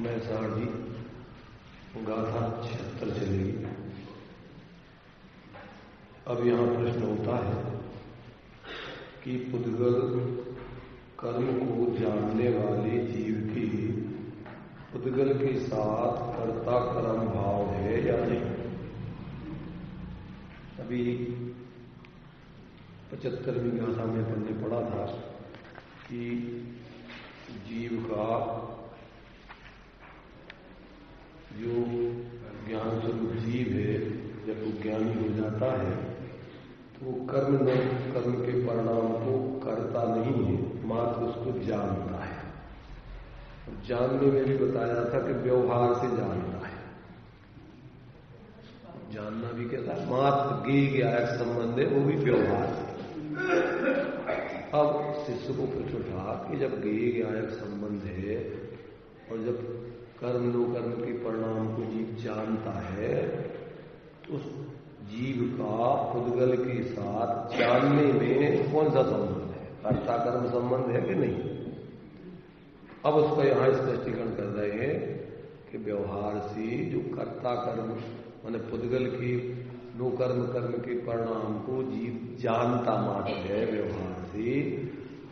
मैं साहब जी गाथा 76 चलेगी। अब यहां प्रश्न होता है कि पुद्गल कर्म को जानने वाले जीव की पुद्गल के साथ कर्ता कर्म भाव है या नहीं। अभी 75वीं गाथा में हमने पढ़ा था कि जीव का जो ज्ञान स्वरूप जीव है जब वो ज्ञानी हो जाता है तो वो कर्म के परिणाम को करता नहीं है, मात्र उसको जानता है। जानने में भी बताया था कि व्यवहार से जानता है। जानना भी कहता है मात्र ज्ञायक संबंध है, वो भी व्यवहार से। अब शिष्य को पूछ उठा कि जब ज्ञायक संबंध है और जब कर्म के परिणाम को जीव जानता है तो उस जीव का पुद्गल के साथ जानने में कौन सा संबंध है, कर्ता कर्म संबंध है कि नहीं। अब उसका यहां स्पष्टीकरण कर रहे हैं कि व्यवहार से जो कर्ता कर्म माने पुद्गल के कर्म के परिणाम को जीव जानता मात्र है व्यवहार से,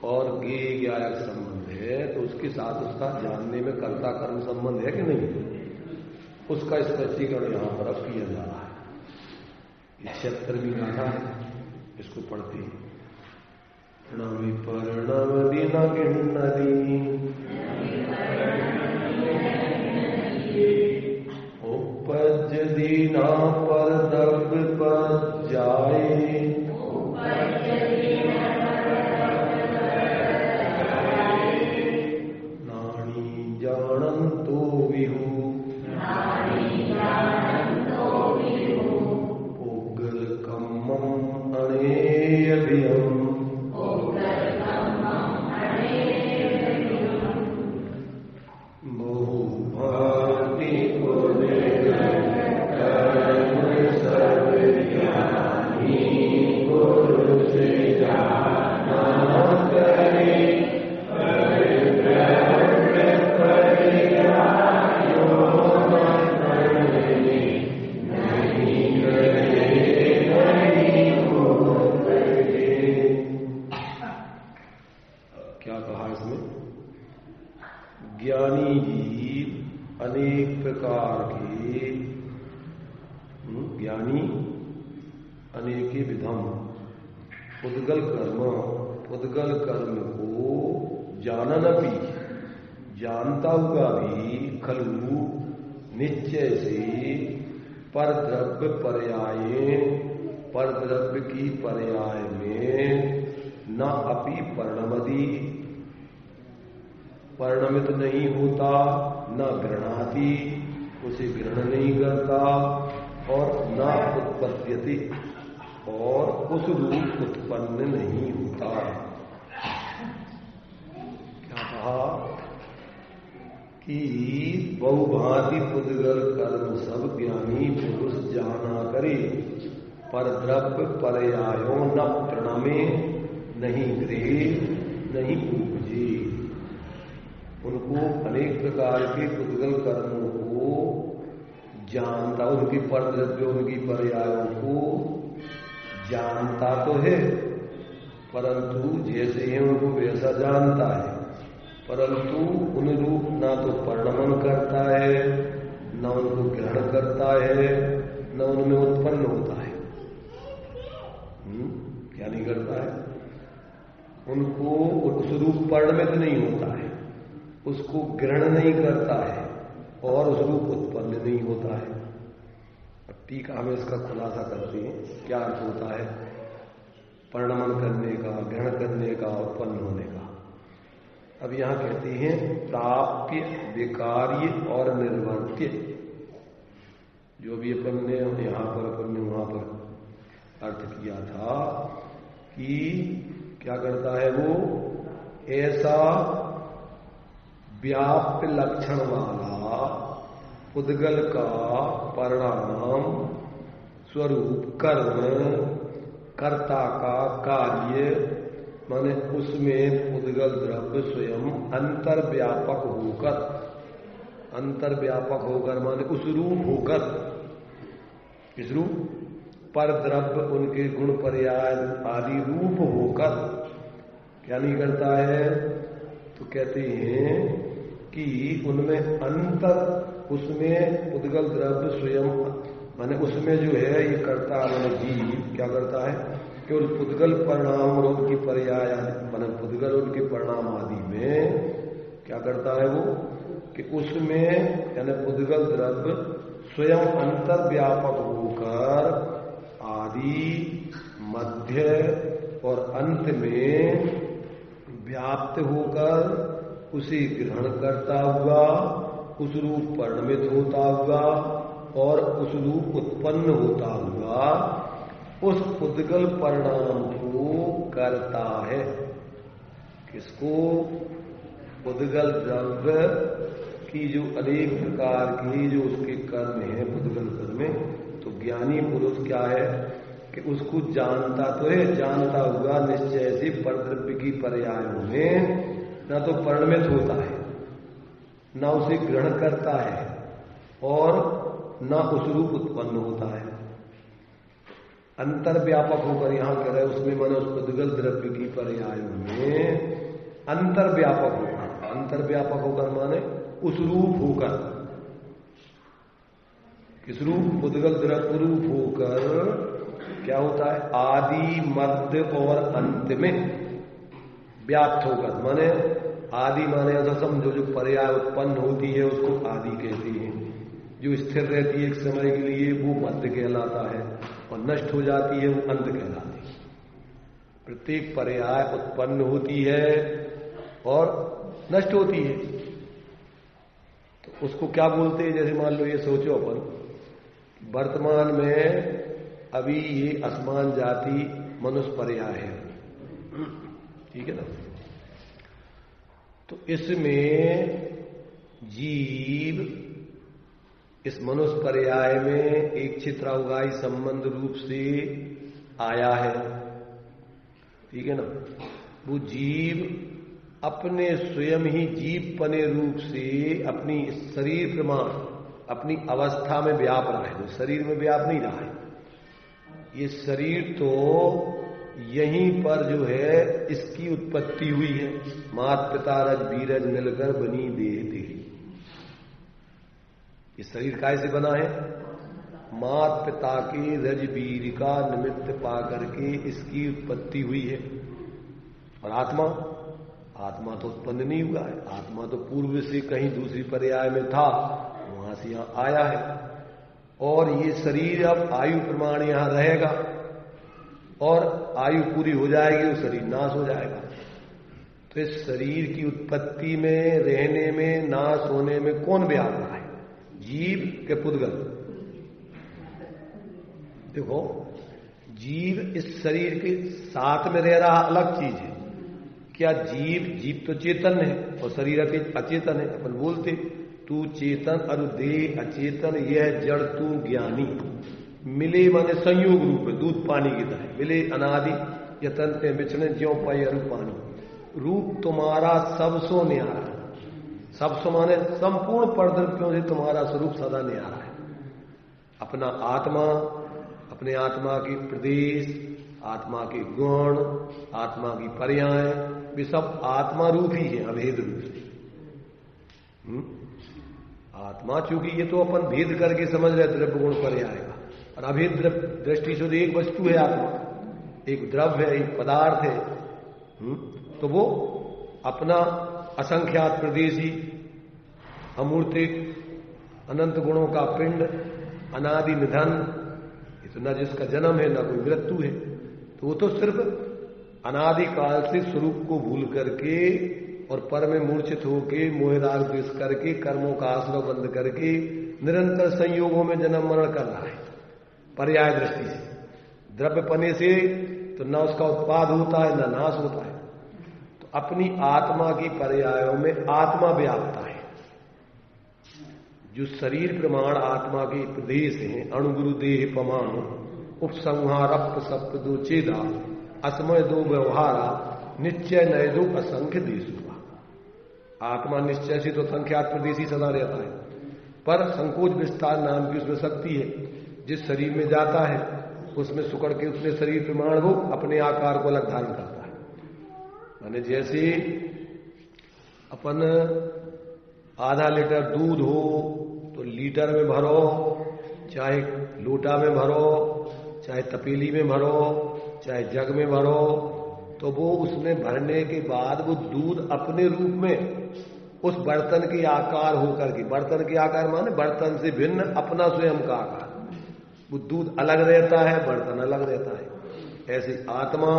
और ज्ञायक संबंध है तो उसके साथ उसका जानने में कर्ता कर्म संबंध है कि नहीं, उसका स्पष्टीकरण यहां पर अब किया जा रहा है। 76वीं गाथा इसको पढ़ते हैं। नवि परिणव दिन गिन्नरी उपज दीना पर द्रव्य पर जाए, नानी जानन तो विहु पुद्गल कम्मम अनेयभियम पुद्गल कर्म को जाननपि जानता हुआ भी खलु निश्चय से पर द्रव्य की पर्याय में न अपि परिणमित नहीं होता, न गृणाति उसे ग्रहण नहीं करता, और न उत्पद्यते और उस रूप उत्पन्न नहीं होता। क्या कहा कि बहुभांति पुद्गल कर्म सब ज्ञानी पुरुष जाना करे, पर द्रव्य पर्यायो न प्रणमे नहीं गृहे नहीं उपजे। उनको अनेक प्रकार के पुद्गल कर्मों को जानता, उनकी पर द्रव्य उनकी पर्यायों को जानता तो है, परंतु जैसे ही उनको वैसा जानता है, परंतु उन रूप ना तो परिणमन करता है, न उनको ग्रहण करता है, न उनमें उत्पन्न होता है। क्या नहीं करता है? उनको उस रूप परिणमित नहीं होता है, उसको ग्रहण नहीं करता है, और उस रूप उत्पन्न नहीं होता है। टीका में इसका खुलासा करते हैं क्या अर्थ होता है परिणमन करने का, ग्रहण करने का, उत्पन्न होने का। अब यहां कहते हैं प्राप्य, विकार्य और निर्वर्त्य। जो भी अपन ने यहां पर अपन ने वहां पर अर्थ किया था कि क्या करता है वो, ऐसा व्याप्य लक्षण वाला पुद्गल का परिणाम स्वरूप कर्म कर्ता का कार्य माने उसमें पुद्गल द्रव्य स्वयं अंतर्व्यापक होकर अंतर्व्यापक होकर माने उस रूप होकर, इस रूप पर द्रव्य उनके गुण पर्याय आदि रूप होकर क्या नहीं करता है? तो कहते हैं कि उनमें अंतर, उसमें उद्गल द्रव्य स्वयं माने उसमें जो है ये करता माने जीव क्या करता है? केवल पुद्गल परिणाम और उनकी पर्याय माने पुद्गल उनके परिणाम आदि में क्या करता है वो? कि उसमें यानी पुद्गल द्रव्य स्वयं अंतर्व्यापक होकर आदि मध्य और अंत में व्याप्त होकर उसे ग्रहण करता हुआ, उस रूप परिणमित होता हुआ और उस रूप उत्पन्न होता हुआ उस पुद्गल परिणाम को करता है। किसको? पुद्गल द्रव्य की जो अनेक प्रकार की जो उसके कर्म हैं पुद्गल कर्म, तो ज्ञानी पुरुष क्या है कि उसको जानता तो है, जानता हुआ निश्चय से परद्रव्य की पर्यायों में न तो परिणमित होता है, न उसे ग्रहण करता है और न उस रूप उत्पन्न होता है। अंतर्व्यापक होकर यहां कह रहे उसमें माने उस पुद्गल द्रव्य की पर्यायों में अंतर्व्यापक होकर, अंतर्व्यापक होकर माने उस रूप होकर, किस रूप? पुद्गल द्रव्य रूप होकर क्या होता है? आदि मध्य और अंत में व्याप्त होकर, माने आदि माने ऐसा समझो जो पर्याय उत्पन्न होती है उसको आदि कहते हैं, जो स्थिर रहती है एक समय के लिए वो मध्य कहलाता है और नष्ट हो जाती है वो अंत कहलाती है। प्रत्येक पर्याय उत्पन्न होती है और नष्ट होती है, तो उसको क्या बोलते हैं? जैसे मान लो ये सोचो अपन वर्तमान में अभी ये असमान जाति मनुष्य पर्याय है, ठीक है ना? तो इसमें जीव इस मनुष्य पर्याय में एक चित्राउगाई संबंध रूप से आया है, ठीक है ना? वो जीव अपने स्वयं ही जीवपने रूप से अपनी शरीर प्रमाण अपनी अवस्था में व्याप रहा है, वो शरीर में व्याप नहीं रहा है। ये शरीर तो यहीं पर जो है इसकी उत्पत्ति हुई है, मात पिता रज बीरज मिलकर बनी देह देही। ये शरीर कैसे बना है? मात पिता के रज बीर का निमित्त पा करके इसकी उत्पत्ति हुई है। और आत्मा, आत्मा तो उत्पन्न नहीं हुआ है, आत्मा तो पूर्व से कहीं दूसरी पर्याय में था, वहां से यहां आया है। और ये शरीर अब आयु प्रमाण यहां रहेगा और आयु पूरी हो जाएगी तो शरीर नाश हो जाएगा। तो इस शरीर की उत्पत्ति में, रहने में, नाश होने में कौन व्याप रहा है? जीव के पुद्गल? देखो, जीव इस शरीर के साथ में रह रहा अलग चीज है। क्या जीव तो चेतन है और शरीर अचेतन है। अपन बोलते तू चेतन अरु देह अचेतन, यह जड़ तू ज्ञानी। मिले माने संयोग रूप में दूध पानी की तरह मिले, अनादि यतन पे बिछड़े ज्यों पाई अरु पानी। रूप तुम्हारा सबसो न्यारा, सबसो माने संपूर्ण परद्रव्यों से तुम्हारा स्वरूप सदा न्यारा है। अपना आत्मा, अपने आत्मा की प्रदेश, आत्मा के गुण, आत्मा की पर्याय, वे सब आत्मा रूप ही है, अभेद रूप से। आत्मा चूंकि ये तो अपन भेद करके समझ रहे द्रव्य गुण पर्याय का, और अभेद दृष्टि से एक वस्तु है आत्मा, एक द्रव्य है, एक पदार्थ है। तो वो अपना असंख्यात प्रदेशी, अमूर्तिक, अनंत गुणों का पिंड, अनादि निधन, इतना जिसका जन्म है ना कोई मृत्यु है, तो वो तो सिर्फ अनादिकाल से स्वरूप को भूल करके और पर में मूर्छित होके मोहराग द्वेष करके कर्मों का आश्रय बंद करके निरंतर संयोगों में जन्म मरण कर रहा है पर्याय दृष्टि से। द्रव्य पने से तो न उसका उत्पाद होता है न नाश होता है। तो अपनी आत्मा की पर्यायों में आत्मा व्यापता है। जो शरीर प्रमाण आत्मा के प्रदेश हैं, अणुगुरु देह पमान उपसंहार अप सप्त दो चेदा असमय दो व्यवहारा निश्चय नय दो असंख्य देश। आत्मा निश्चय से तो संख्यात प्रदेशी सदा रहता है, पर संकोच विस्तार नाम की उसमें शक्ति है। जिस शरीर में जाता है उसमें सुकड़ के उसमें शरीर प्रमाण वो अपने आकार को अलग धारण करता है। माने जैसे अपन आधा लीटर दूध हो तो लीटर में भरो, चाहे लोटा में भरो, चाहे तपेली में भरो, चाहे जग में भरो, तो वो उसमें भरने के बाद वो दूध अपने रूप में उस बर्तन के आकार होकर के, बर्तन के आकार माने बर्तन से भिन्न अपना स्वयं का आकार, वो दूध अलग रहता है, बर्तन अलग रहता है। ऐसे आत्मा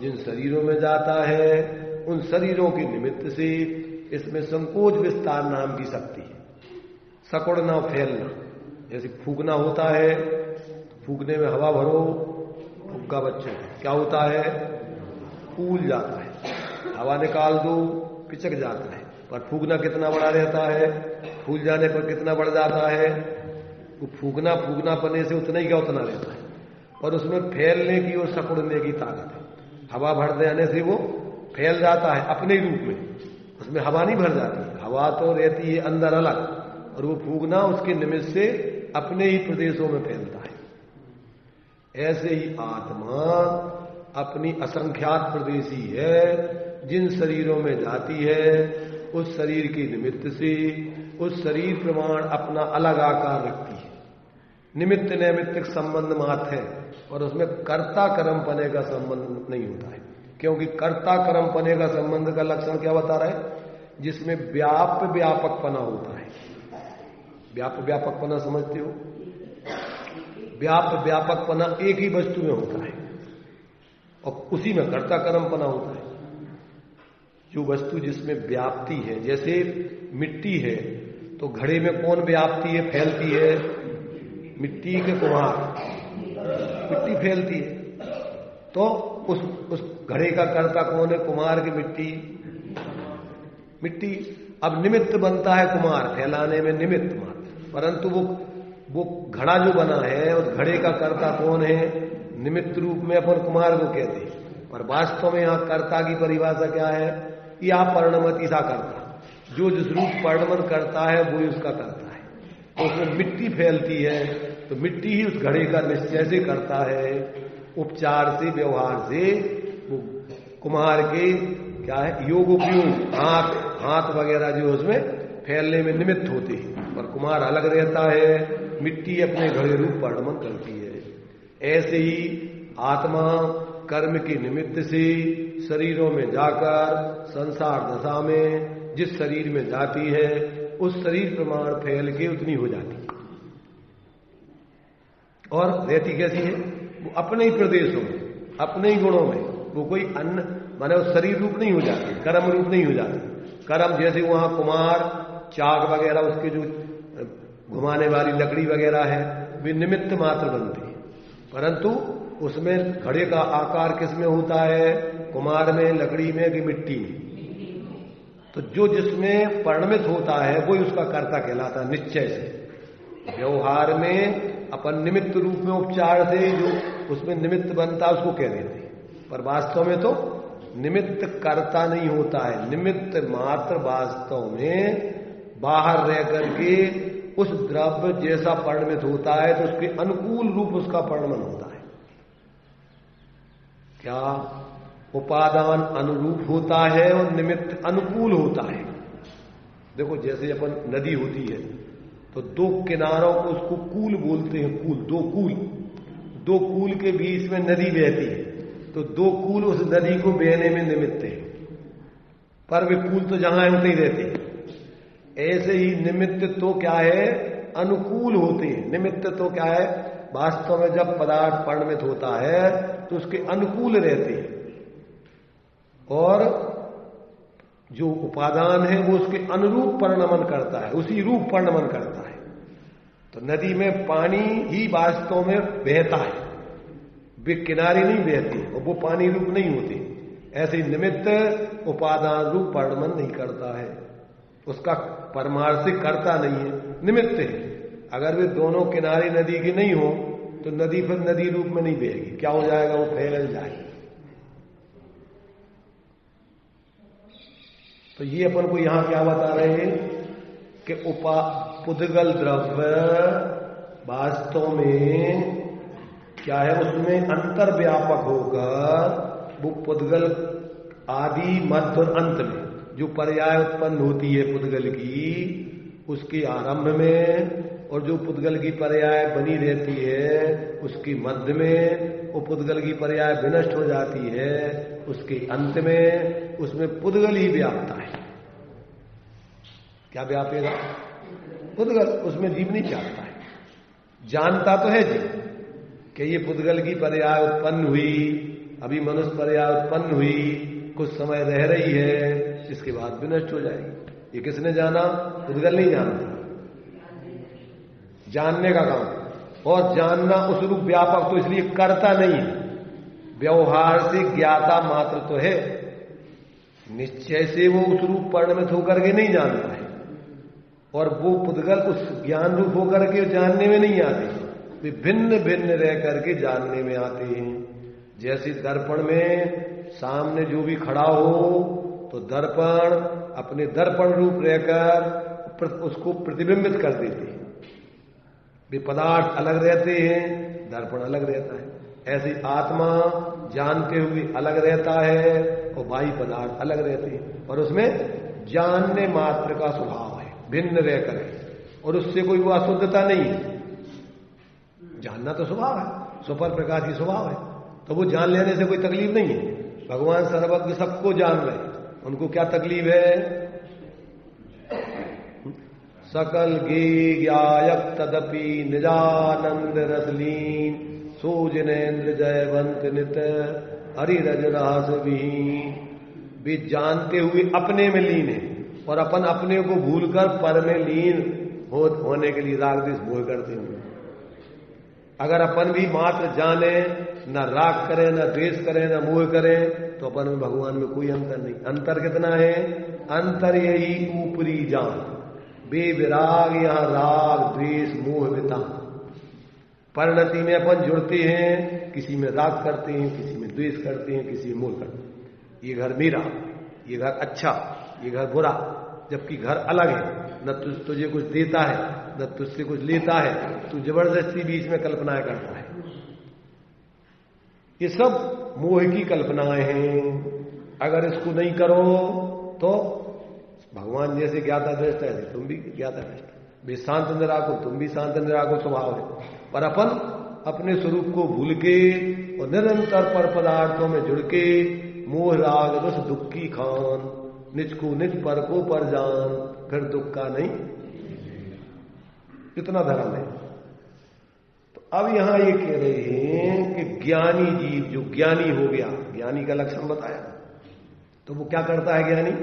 जिन शरीरों में जाता है उन शरीरों के निमित्त से इसमें संकोच विस्तार नाम की शक्ति है। सकुड़ना फैलना, जैसे फूकना होता है, फूकने में हवा भरो, फुग्गा बच्चों क्या होता है, फूल जाता है, हवा निकाल दो पिचक जाता है। पर फूकना कितना बड़ा रहता है, फूल जाने पर कितना बढ़ जाता है, वो फूकना फूकना पने से उतना ही क्या उतना रहता है, और उसमें फैलने की और सकुड़ने की ताकत है। हवा भर देने से वो फैल जाता है अपने रूप में, उसमें हवा नहीं भर जाती, हवा तो रहती है अंदर अलग, और वो फूकना उसके निमित्त से अपने ही प्रदेशों में फैलता है। ऐसे ही आत्मा अपनी असंख्यात प्रदेशी है, जिन शरीरों में जाती है उस शरीर के निमित्त से उस शरीर प्रमाण अपना अलग आकार रखती है। निमित्त नैमित्तिक संबंध मात्र है, और उसमें कर्ता कर्म पने का संबंध नहीं होता है, क्योंकि कर्ता कर्म पने का संबंध का लक्षण क्या बता रहा है, जिसमें व्याप व्यापकपना होता है। व्याप व्यापकपना समझते हो, व्याप व्यापकपना एक ही वस्तु में होता है और उसी में कर्ता कर्मपना होता है। जो वस्तु जिसमें व्याप्ति है, जैसे मिट्टी है तो घड़े में कौन व्याप्ति है, फैलती है, मिट्टी के कुम्हार, मिट्टी फैलती है, तो उस घड़े का कर्ता कौन है, कुम्हार की मिट्टी। अब निमित्त बनता है कुम्हार फैलाने में, निमित्त मात्र, परंतु वो घड़ा जो बना है उस घड़े का कर्ता कौन है, निमित्त रूप में अपन कुम्हार को कहते हैं, पर वास्तव में यहां कर्ता की परिभाषा क्या है, या पर्णमति सा करता, जो जिस रूप पर्णमन करता है वही उसका करता है। तो उसमें मिट्टी फैलती है तो मिट्टी ही उस घड़े का निश्चय से करता है, उपचार से, व्यवहार से। वो कुम्हार के क्या है, योग उपयोग, हाथ वगैरह जो उसमें फैलने में निमित्त होते हैं, पर कुम्हार अलग रहता है, मिट्टी अपने घड़े रूप पर्णमन करती है। ऐसे ही आत्मा कर्म के निमित्त से शरीरों में जाकर संसार दशा में जिस शरीर में जाती है उस शरीर प्रमाण फैल के उतनी हो जाती है, और रहती कैसी है, वो अपने ही प्रदेशों में, अपने ही गुणों में, वो कोई अन्य माने उस शरीर रूप नहीं हो जाती, कर्म रूप नहीं हो जाती। कर्म जैसे वहां कुम्हार चाक वगैरह उसके जो घुमाने वाली लकड़ी वगैरह है वे निमित्त मात्र बनते हैं, परंतु उसमें घड़े का आकार किसमें होता है, कुम्हार में, लकड़ी में कि मिट्टी में। तो जो जिसमें परिणमित होता है वही उसका कर्ता कहलाता है निश्चय से। व्यवहार में अपन निमित्त रूप में उपचार से जो उसमें निमित्त बनता है उसको कह देते हैं, पर वास्तव में तो निमित्त कर्ता नहीं होता है, निमित्त मात्र वास्तव में बाहर रह करके उस द्रव्य जैसा परिणमित होता है तो उसके अनुकूल रूप उसका परिणमन होता है। क्या उपादान अनुरूप होता है और निमित्त अनुकूल होता है। देखो जैसे अपन नदी होती है तो दो किनारों को उसको कूल बोलते हैं, कूल, दो कूल के बीच में नदी बहती है तो दो कूल उस नदी को बहने में निमित्त है, पर वे कूल तो जहां है उतने ही रहते हैं। ऐसे ही निमित्त तो क्या है, अनुकूल होते हैं। निमित्त तो क्या है, वास्तव में जब पदार्थ परिणमित होता है तो उसके अनुकूल रहते हैं, और जो उपादान है वो उसके अनुरूप परिणमन करता है, उसी रूप परिणमन करता है। तो नदी में पानी ही वास्तव में बहता है, वे किनारे नहीं बहते और वो पानी रूप नहीं होते। ऐसे ही निमित्त उपादान रूप परिणमन नहीं करता है, उसका परमार्थिक करता नहीं है, निमित्त है। अगर वे दोनों किनारे नदी के नहीं हो तो नदी फिर नदी रूप में नहीं बहेगी, क्या हो जाएगा, वो फैल जाएगी। तो ये अपन को यहां क्या बता रहे हैं कि पुद्गल द्रव्य वास्तव में क्या है, उसमें अंतर व्यापक होकर वो पुद्गल आदि मध्य और अंत में जो पर्याय उत्पन्न होती है पुद्गल की, उसके आरंभ में, और जो पुद्गल की पर्याय बनी रहती है उसकी मध्य में, वो पुद्गल की पर्याय विनष्ट हो जाती है उसके अंत में, उसमें पुद्गल ही व्यापता है। क्या व्यापेगा? पुद्गल। उसमें जीव नहीं व्यापता है। जानता तो है जीव कि ये पुद्गल की पर्याय उत्पन्न हुई, अभी मनुष्य पर्याय उत्पन्न हुई, कुछ समय रह रही है, इसके बाद विनष्ट हो जाएगी। ये किसने जाना? पुद्गल नहीं जानता। जानने का काम, और जानना उस रूप व्यापक तो इसलिए करता नहीं है, व्यवहार से ज्ञाता मात्र तो है, निश्चय से वो उस रूप परिणमित होकर के नहीं जानता है। और वो पुद्गल उस ज्ञान रूप होकर के जानने में नहीं आते, वे भिन्न भिन्न रह करके जानने में आते हैं। जैसे दर्पण में सामने जो भी खड़ा हो तो दर्पण अपने दर्पण रूप रहकर उसको प्रतिबिंबित कर देते हैं। वे पदार्थ अलग रहते हैं, दर्पण अलग रहता है। ऐसे आत्मा जानते हुए अलग रहता है और बाह्य पदार्थ अलग रहते हैं, और उसमें जानने मात्र का स्वभाव है, भिन्न रहकर है, और उससे कोई वो अशुद्धता नहीं है। जानना तो स्वभाव है, स्वपर प्रकाश की स्वभाव है, तो वो जान लेने से कोई तकलीफ नहीं है। भगवान सर्वज्ञ सबको जान रहे, उनको क्या तकलीफ है? सकल गे ज्ञायक तदपि निजानंद रसलीन सोजनेन्द्र जयवंत नित हरिरज रहस विहीन। वे जानते हुए अपने में लीन है, और अपन अपने को भूलकर पर में लीन होने के लिए राग द्वेष मोह करते हैं। अगर अपन भी मात्र जाने, न राग करें, न द्वेष करें, न मोह करें, तो अपन में भगवान में कोई अंतर नहीं। अंतर कितना है? अंतर यही ऊपरी जान, बेविराग यहां राग द्वेष मोह विता। परिणति में अपन जुड़ते हैं, किसी में राग करते हैं, किसी में द्वेष करते हैं, किसी में मोह करते हैं। ये घर मेरा, ये घर अच्छा, ये घर बुरा, जबकि घर अलग है। न तुझे कुछ देता है, न तुझसे कुछ लेता है, तू जबरदस्ती बीच में कल्पनाएं करता है। ये सब मोह की कल्पनाएं हैं। अगर इसको नहीं करो तो भगवान जैसे ज्ञाता दृष्टा है, तुम भी ज्ञाता दृष्टा। वे शांत निराकुल, तुम भी शांत निराकुल स्वभाव है, पर अपन अपने स्वरूप को भूल के और निरंतर पर पदार्थों में जुड़ के मोह राग रस दुख की खान, निज को निज पर को पर जान, फिर दुख का नहीं। कितना धर्म है। तो अब यहां ये कह रहे हैं कि ज्ञानी जीव जो ज्ञानी हो गया, ज्ञानी का लक्षण बताया, तो वो क्या करता है ज्ञानी?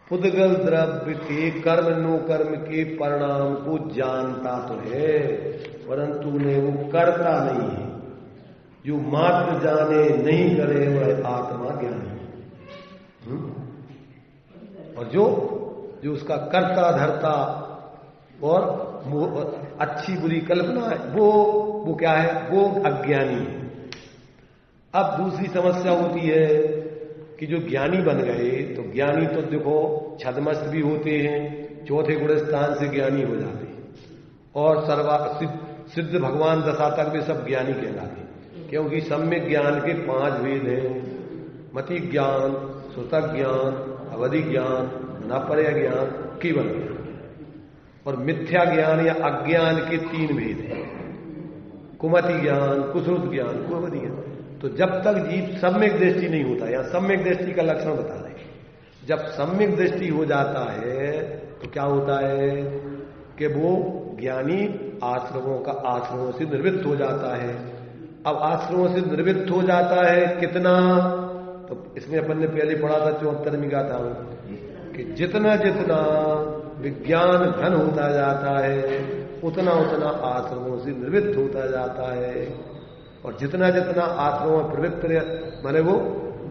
पुद्गल द्रव्य के कर्म नो कर्म के परिणाम को जानता तो है, परंतु उन्हें वो करता नहीं है। जो मात्र जाने नहीं करे वह आत्मा ज्ञानी। और जो उसका कर्ता धरता और अच्छी बुरी कल्पना है, वो क्या है? वो अज्ञानी है। अब दूसरी समस्या होती है कि जो ज्ञानी बन गए, तो ज्ञानी तो देखो छद्मस्त भी होते हैं, चौथे गुण स्थान से ज्ञानी हो जाते हैं, और सिद्ध भगवान दशा तक भी सब ज्ञानी कहलाते हैं, क्योंकि सम्यक ज्ञान के 5 भेद हैं। मति ज्ञान, श्रुतक ज्ञान, अवधि ज्ञान, नापर्य ज्ञान, केवल ज्ञान, और मिथ्या ज्ञान या अज्ञान के 3 भेद हैं। कुमति ज्ञान, कुश्रुत ज्ञान, कुअवधि ज्ञान। तो जब तक जीव सम्यक दृष्टि नहीं होता, या सम्यक दृष्टि का लक्षण बता रहे, जब सम्यक दृष्टि हो जाता है तो क्या होता है कि वो ज्ञानी आश्रमों से निर्वृत्त हो जाता है। अब आश्रमों से निर्वृत्त हो जाता है कितना? तो इसमें अपन ने पहले पढ़ा था, 74 में कहा था कि जितना जितना विज्ञान घन होता जाता है, उतना उतना आश्रमों से निवृत्त होता जाता है, और जितना जितना आश्रमों में प्रवृत्त माने वो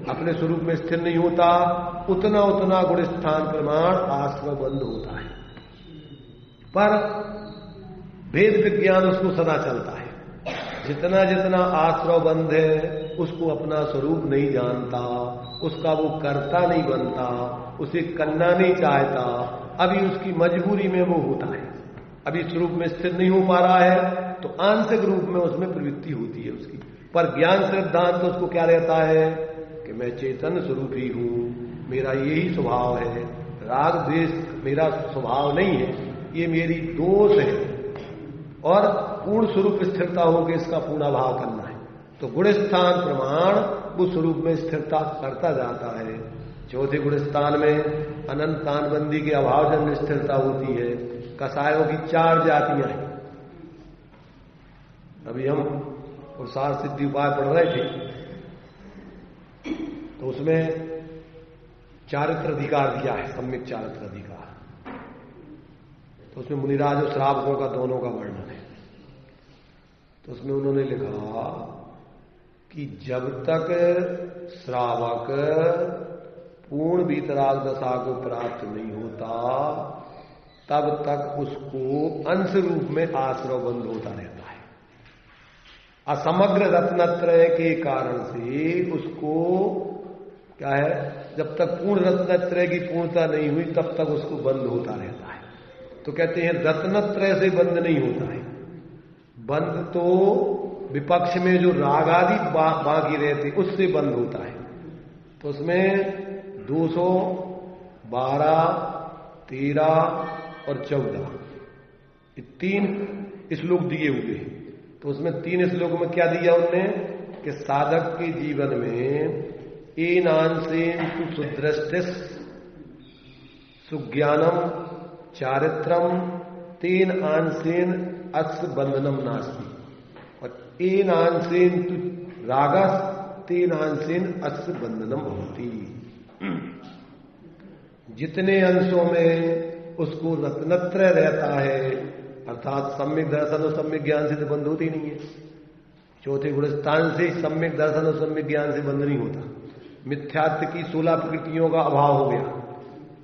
अपने स्वरूप में स्थिर नहीं होता, उतना उतना गुण स्थान प्रमाण आश्रम बंद होता है। पर भेद विज्ञान उसको सदा चलता है। जितना जितना आश्रय बंध है, उसको अपना स्वरूप नहीं जानता, उसका वो कर्ता नहीं बनता, उसे करना नहीं चाहता, अभी उसकी मजबूरी में वो होता है, अभी इस रूप में स्थिर नहीं हो पा रहा है, तो आंशिक रूप में उसमें प्रवृत्ति होती है उसकी। पर ज्ञान सिद्धांत तो उसको क्या रहता है कि मैं चेतन स्वरूप ही हूं, मेरा यही स्वभाव है, राग द्वेष मेरा स्वभाव नहीं है, ये मेरी दोष है, और पूर्ण स्वरूप स्थिरता होकर इसका पूर्ण अभाव करना है। तो गुणस्थान प्रमाण उस स्वरूप में स्थिरता करता जाता है। चौथे गुणस्थान में अनंतानबंदी के अभाव जन्य स्थिरता होती है। कसायों की 4 जातियां हैं। अभी हम पुरुषार्थ सिद्धि उपाय पढ़ रहे थे, तो उसमें चारित्र अधिकार दिया है, सम्यक चारित्र अधिकार। तो उसमें मुनिराज और श्रावकों का दोनों का वर्णन है। तो उसमें उन्होंने लिखा कि जब तक श्रावक पूर्ण वीतराग दशा को प्राप्त नहीं होता, तब तक उसको अंश रूप में आश्रय बंद होता रहता है। असमग्र रत्नत्रय के कारण से उसको क्या है, जब तक पूर्ण रत्नत्रय की पूर्णता नहीं हुई तब तक उसको बंद होता रहता है। तो कहते हैं रत्नत्रय से बंद नहीं होता है, बंद तो विपक्ष में जो राग आदि बाकी रहते उससे बंद होता है। तो उसमें 212, 13 और 14 ये 3 श्लोक दिए हुए हैं। तो उसमें 3 श्लोक में क्या दिया उन्होंने कि साधक के जीवन में एनांसेन सुदृष्टिस सुज्ञानम चारित्रम तेन आंसेन अस्य बंधनम नास्ति, और एनांसेन तु रागस तेन आंसेन अस्य बंधनम होती। जितने अंशों में उसको रत्नत्रय रहता है, अर्थात सम्यक दर्शन और सम्यक ज्ञान से तो बंद होती नहीं है। चौथे गुणस्थान से सम्यक दर्शन और सम्यक ज्ञान से बंद नहीं होता। मिथ्यात्व की 16 प्रकृतियों का अभाव हो गया,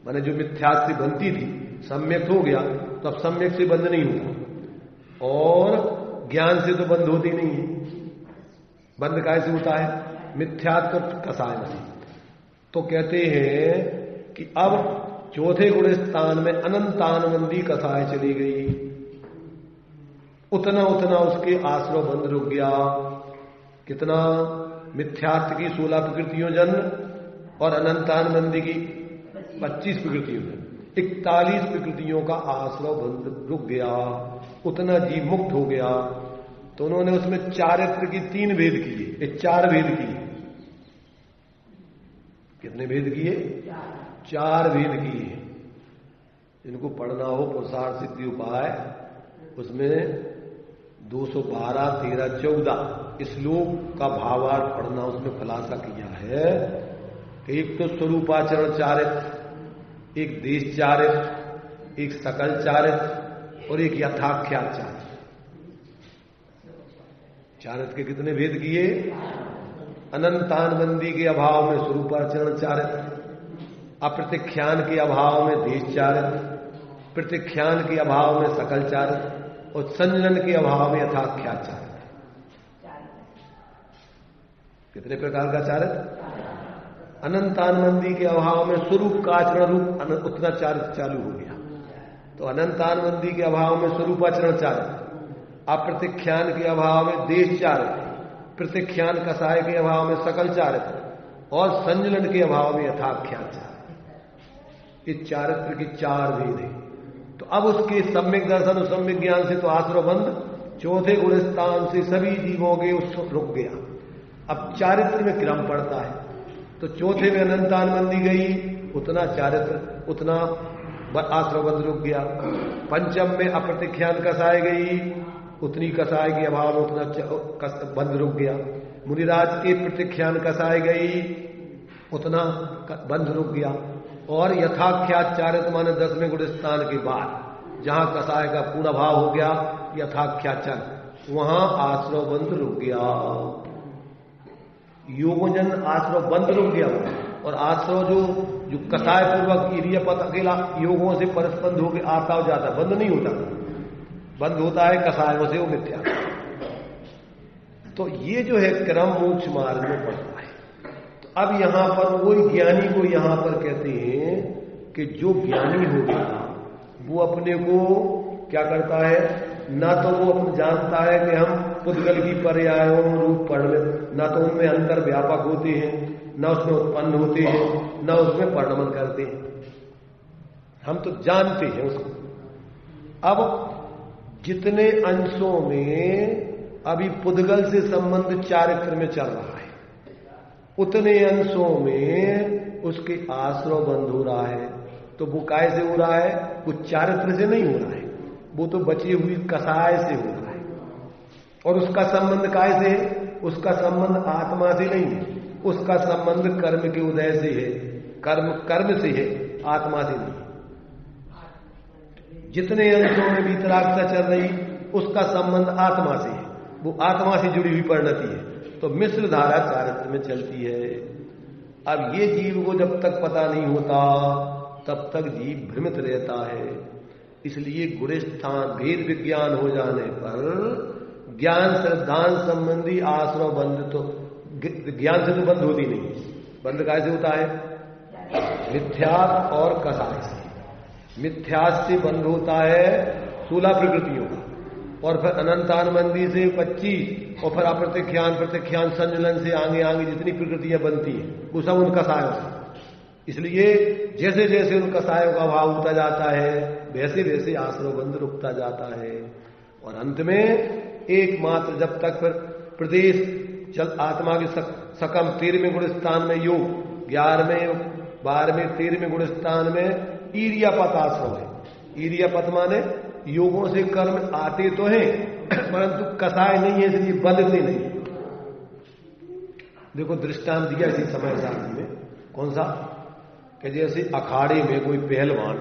माने जो मिथ्यात्व बनती थी सम्यक हो गया, तो अब सम्यक से बंद नहीं होता, और ज्ञान से तो बंद होती नहीं है। बंद कैसे होता है? मिथ्यात्व कसाय से। तो कहते हैं कि अब चौथे गुणस्थान में अनंतानबंदी कसाय चली गई, उतना उतना उसके आश्रय बंद रुक गया। कितना? मिथ्यात्व की 16 प्रकृतियों जन्म और अनंतानबंदी की 25 प्रकृतियों जन्म, 41 प्रकृतियों का आश्रय बंद रुक गया, उतना जीव मुक्त हो गया। तो उन्होंने उसमें चारित्र की 3 भेद किए, 4 भेद किए। कितने भेद किए? 4 भेद किए। जिनको पढ़ना हो पुरुषार्थ सिद्धि उपाय, उसमें 212, 13, 14 श्लोक का भावार्थ पढ़ना, उसमें खुलासा किया है कि एक तो स्वरूपाचरण चारित्र, एक देश चारित्र, एक सकल चारित्र और एक यथाख्यात चारित्र। चारित्र के कितने भेद किए? अनंतानबंदी के अभाव में स्वरूपाचरण चारित्र, अप्रतिख्यान के अभाव में देश चारित्र, प्रतिख्यान के अभाव में सकल चारित्र और संजनन के अभाव में यथाख्यात चारित्र। कितने प्रकार का चारित्र? अनंतानबंदी के अभाव में स्वरूप का आचरण रूप उतना चारित्र चालू हो गया। तो अनंतानबंदी के अभाव में स्वरूपाचरण चारित्र, अप्रतिख्यान के अभाव में देश चारित्र, प्रतिख्यान कसाय के अभाव में सकल चारित्र और संजलन के अभाव में यथाख्यात चारित्र। इस चारित्र के 4 भेद हैं। तो अब उसके सम्यक दर्शन और सम्यक ज्ञान से तो आश्रय बंद, चौथे गुणस्थान से सभी जीवों के उस रुक गया। अब चारित्र में क्रम पड़ता है। तो चौथे में अनंतानबंदी गई, उतना चारित्र, उतना आश्रय बंद रुक गया। पंचम में अप्रतिख्यान कसाय गई, उतनी कसाय के अभाव में उतना बंद रुक गया। मुनिराज के प्रतिख्यान कसाय गई, उतना बंद रुक गया। और यथाख्यात चारित्र माने 10वें गुणस्थान के बाद जहां कसाय का पूर्ण भाव हो गया, यथाख्यात चारित्र, वहां आश्रय बंद रुक गया। योगजन आश्रय बंद रुक गया, और आश्रय जो कसाय पूर्वक इरियपत अकेला योगों से परस्पंद होकर आता हो जाता, बंद नहीं होता, बंद होता है कसायों से वो मिथ्या। तो ये जो है क्रम मोक्ष मार्ग में पड़ता है। तो अब यहां पर वही ज्ञानी को यहां पर कहते हैं कि जो ज्ञानी हो गया वो अपने को क्या करता है, ना तो वो अपने जानता है कि हम पुद्गल की पर्यायों रूप परिणमित, ना तो उनमें अंतर व्यापक होते हैं, ना उसमें उत्पन्न होते हैं, ना उसमें परिणमन करते हैं। हम तो जानते हैं उसको। अब जितने अंशों में अभी पुद्गल से संबंध चारित्र में चल रहा है, उतने अंशों में उसके आश्रय बंध हो रहा है। तो वो काय से हो रहा है? वो चारित्र से नहीं हो रहा है, वो तो बची हुई कसाय से हो रहा है। और उसका संबंध काय से है? उसका संबंध आत्मा से नहीं है, उसका संबंध कर्म के उदय से है, कर्म से है, आत्मा से नहीं। जितने अंशों में वीतरागता चल रही उसका संबंध आत्मा से है, वो आत्मा से जुड़ी हुई परिणति है। तो मिश्र धारा चारित्र में चलती है। अब ये जीव को जब तक पता नहीं होता तब तक जीव भ्रमित रहता है। इसलिए गुणस्थान भेद विज्ञान हो जाने पर ज्ञान श्रद्धान संबंधी आश्रय बंध, तो ज्ञान से तो बंद होती नहीं। बंद कैसे होता है? मिथ्यात्व और कसाय से। मिथ्यास से बंद होता है 16 प्रकृतियों का, और फिर अनंतानुबंधी से 25, और फिर अप्रत्यख्यान संजलन से आगे आगे जितनी प्रकृतियां बनती हैं वो सब उन कसायों से। इसलिए जैसे जैसे उन कसायों का अभाव होता जाता है वैसे वैसे आश्रय बंध रुकता जाता है। और अंत में एकमात्र जब तक फिर प्रदेश चल आत्मा के सकम 13वें गुण स्थान में योग, 11वें 12वें 13वें गुण स्थान में ईरियापत आश्रय है। ईरियापत माने योगों से कर्म आते तो हैं परंतु कसाय नहीं है, इसलिए बंधते नहीं। देखो दृष्टांत दिया इसी समय शास्त्र में, कौन सा? कि जैसे अखाड़े में कोई पहलवान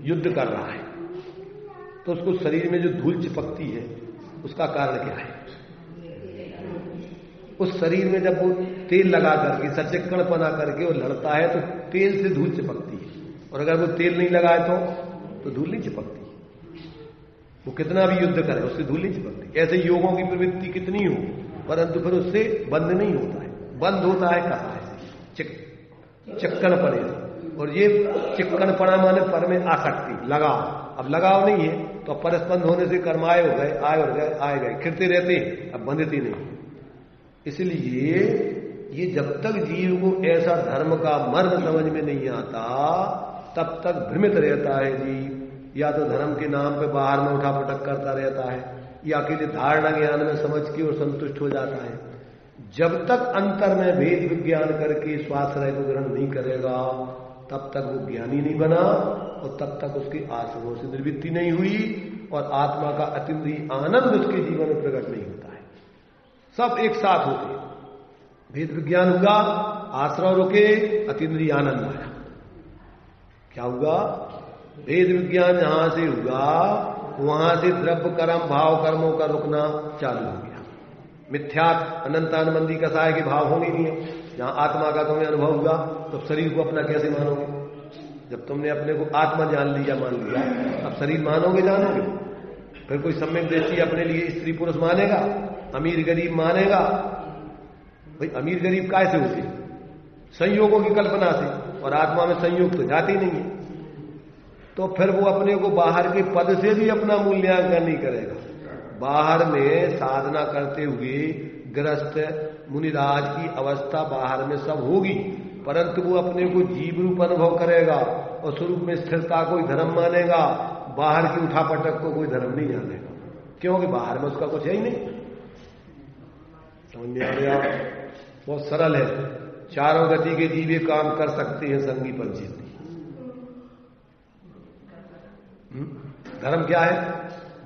युद्ध कर रहा है तो उसको शरीर में जो धूल चिपकती है उसका कारण क्या है? उस शरीर में जब वो तेल लगा करके सचक्कड़पना करके वो लड़ता है तो तेल से धूल चिपकती है, और अगर वो तेल नहीं लगाए तो धूल नहीं चिपकती। वो कितना भी युद्ध करे उससे धूल नहीं चिपकती। ऐसे योगों की प्रवृत्ति कितनी हो परंतु फिर उससे बंद नहीं होता है, बंद होता है कसाय से, चिक्कन पड़े। और ये चिक्कन पड़ा माने पर में आसक्ति, लगाव। अब लगाव नहीं है तो परस्पंद होने से कर्म आए गए खिरते रहते, अब बंधती नहीं। इसलिए ये जब तक जीव को ऐसा धर्म का मर्म समझ में नहीं आता तब तक भ्रमित रहता है जीव। या तो धर्म के नाम पे बाहर में उठा पटक करता रहता है, या अकेले धारणा ज्ञान में समझ के और संतुष्ट हो जाता है। जब तक अंतर में भेद विज्ञान करके स्वाश्रय को ग्रहण नहीं करेगा तब तक वो ज्ञानी नहीं बना, और तब तक उसकी आश्रयों से निवृत्ति नहीं हुई, और आत्मा का अतीन्द्रिय आनंद उसके जीवन में प्रकट नहीं होता है। सब एक साथ होते हैं। भेद विज्ञान हुआ, आश्रय रुके, अतीन्द्रिय आनंद आया। क्या हुआ? भेद विज्ञान जहां से हुआ वहां से द्रव्य कर्म भाव कर्मों का रुकना चालू हो गया। मिथ्यात्व अनंतानुबंधी कसाय के भाव होंगे नहीं है। जहां आत्मा का तुम्हें अनुभव हुआ तो शरीर को अपना कैसे मानोगे? जब तुमने अपने को आत्मा मान लिया, अब शरीर मानोगे जानोगे? फिर कोई सम्यक दृष्टि अपने लिए स्त्री पुरुष मानेगा, अमीर गरीब मानेगा? भाई अमीर गरीब कैसे होते? संयोगों की कल्पना से, और आत्मा में संयोग तो जाती नहीं है। तो फिर वो अपने को बाहर के पद से भी अपना मूल्यांकन नहीं करेगा। बाहर में साधना करते हुए गृहस्थ मुनिराज की अवस्था बाहर में सब होगी, परंतु वो अपने को जीव रूप अनुभव करेगा और स्वरूप में स्थिरता को ही धर्म मानेगा, बाहर की उठापटक को कोई धर्म नहीं जानेगा, क्योंकि बाहर में उसका कुछ है ही नहीं। समझ में आ गया? बहुत सरल है। चारों गति के जीव ये काम कर सकते हैं संगी पंचेंद्रिय। धर्म क्या है?